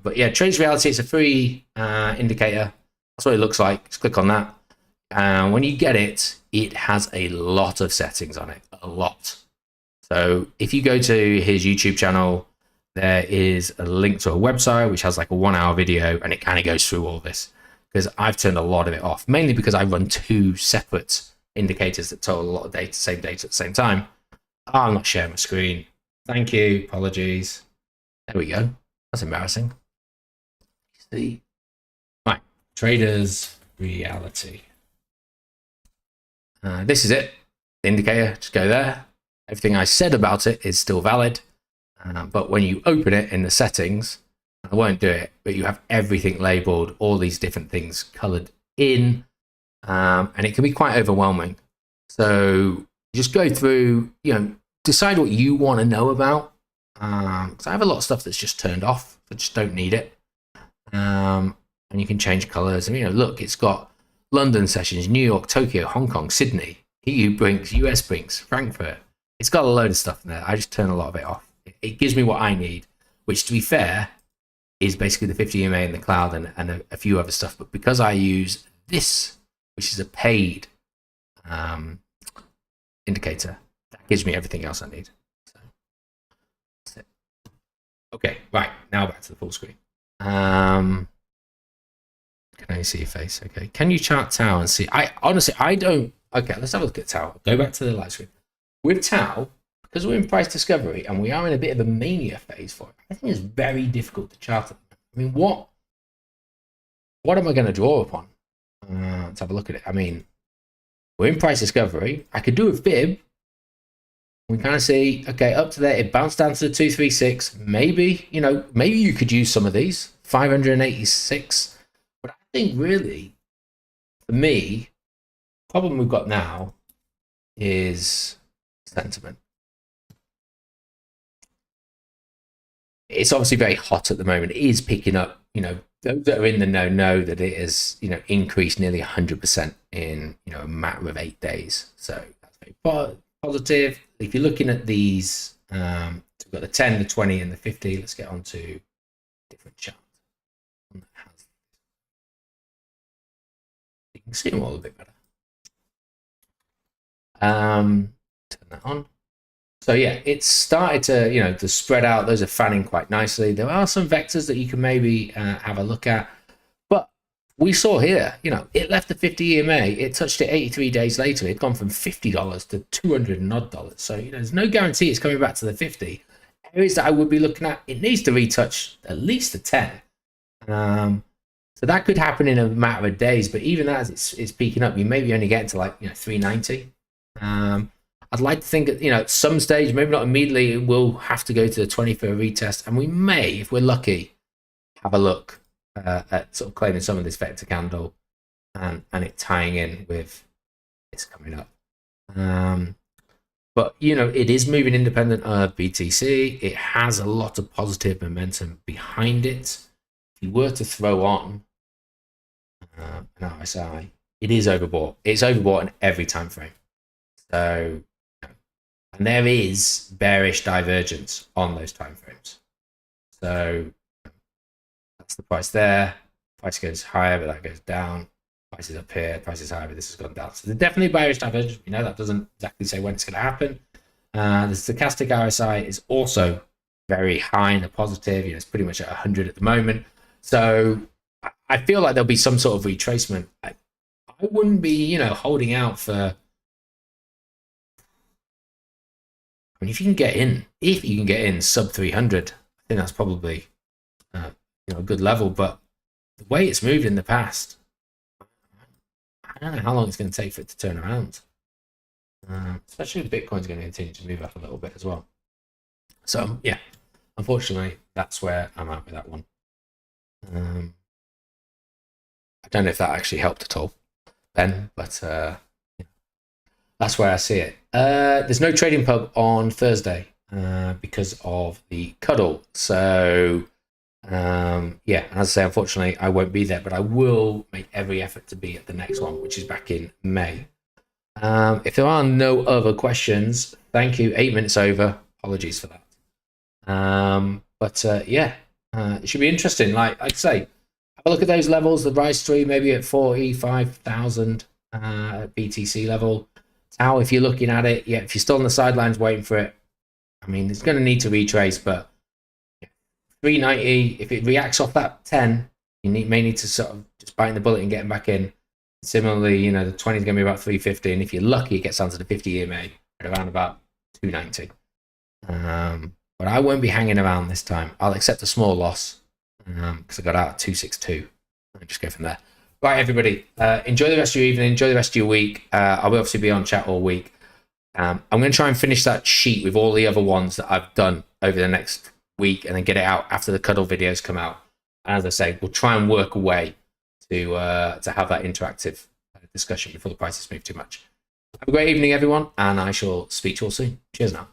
But yeah, Trader's Reality is a free indicator. That's what it looks like. Just click on that. And when you get it, it has a lot of settings on it. A lot. So if you go to his YouTube channel, there is a link to a website which has like a 1 hour video, and it kind of goes through all this, because I've turned a lot of it off, mainly because I run 2 separate indicators that total a lot of data, same data at the same time. Oh, I'm not sharing my screen. Thank you. Apologies. There we go. That's embarrassing. See? Right. Trader's Reality. This is it. The indicator. Just go there. Everything I said about it is still valid. But when you open it in the settings, I won't do it, but you have everything labeled, all these different things colored in, and it can be quite overwhelming. So just go through, decide what you want to know about. Because I have a lot of stuff that's just turned off. I just don't need it. And you can change colors. And, look, it's got London sessions, New York, Tokyo, Hong Kong, Sydney, EU Brinks, US Brinks, Frankfurt. It's got a load of stuff in there. I just turn a lot of it off. It gives me what I need, which, to be fair, is basically the 50 EMA in the cloud and a few other stuff. But because I use this, which is a paid indicator, that gives me everything else I need. So that's it. Okay, right, now back to the full screen. Can I see your face? Okay. Can you chart Tau and see? I honestly, I don't. Okay, let's have a look at Tau. Go back to the live screen. With Tau, because we're in price discovery and we are in a bit of a mania phase for it, I think it's very difficult to chart it. I mean, what am I going to draw upon? Let's have a look at it. I mean, we're in price discovery. I could do a fib. We kind of see, okay, up to there, it bounced down to the 236. Maybe, maybe you could use some of these. 586. But I think really, for me, the problem we've got now is sentiment. It's obviously very hot at the moment. It is picking up. Those that are in the know that it has, increased nearly 100% in, a matter of 8 days. So that's very positive. If you're looking at these, we've got the 10, the 20, and the 50. Let's get on to different charts. You can see them all a bit better. Turn that on. So yeah, it's started to, to spread out. Those are fanning quite nicely. There are some vectors that you can maybe have a look at. But we saw here, it left the 50 EMA. It touched it 83 days later. It'd gone from $50 to $200 and odd. So, there's no guarantee it's coming back to the 50. Areas that I would be looking at, it needs to retouch at least the 10. So that could happen in a matter of days. But even as it's peaking up, you maybe only get to like, 390. I'd like to think that, at some stage, maybe not immediately, we'll have to go to the 20 for a retest. And we may, if we're lucky, have a look at sort of claiming some of this vector candle and it tying in with this coming up. But, it is moving independent of BTC. It has a lot of positive momentum behind it. If you were to throw on an RSI, it is overbought. It's overbought in every time frame. So, and there is bearish divergence on those time frames. So that's the price there. Price goes higher, but that goes down. Price is up here. Price is higher, but this has gone down. So there's definitely bearish divergence. That doesn't exactly say when it's going to happen. The stochastic RSI is also very high in the positive. It's pretty much at 100 at the moment. So I feel like there'll be some sort of retracement. I wouldn't be, holding out for. I mean, if you can get in sub 300, I think that's probably a good level. But the way it's moved in the past, I don't know how long it's going to take for it to turn around. Especially if Bitcoin's going to continue to move up a little bit as well. So yeah, unfortunately, that's where I'm at with that one. I don't know if that actually helped at all, Ben, but that's where I see it. There's no trading pub on Thursday because of the cuddle. So, yeah, as I say, unfortunately, I won't be there, but I will make every effort to be at the next one, which is back in May. If there are no other questions, thank you. 8 minutes over. Apologies for that. Yeah, it should be interesting. Like I say, have a look at those levels. The Rise 3 maybe at 45,000 BTC level. Tau, if you're looking at it, yeah, if you're still on the sidelines waiting for it, I mean, it's going to need to retrace, but 390, if it reacts off that 10, you may need to sort of just bite the bullet and get them back in. Similarly, the 20 is going to be about 350, and if you're lucky, it gets down to the 50 EMA at around about 290. But I won't be hanging around this time. I'll accept a small loss because I got out at 262 and just go from there. Right, everybody, enjoy the rest of your evening, enjoy the rest of your week. I will obviously be on chat all week. I'm going to try and finish that sheet with all the other ones that I've done over the next week and then get it out after the cuddle videos come out. And as I say, we'll try and work a way to have that interactive discussion before the prices move too much. Have a great evening, everyone, and I shall speak to you all soon. Cheers now.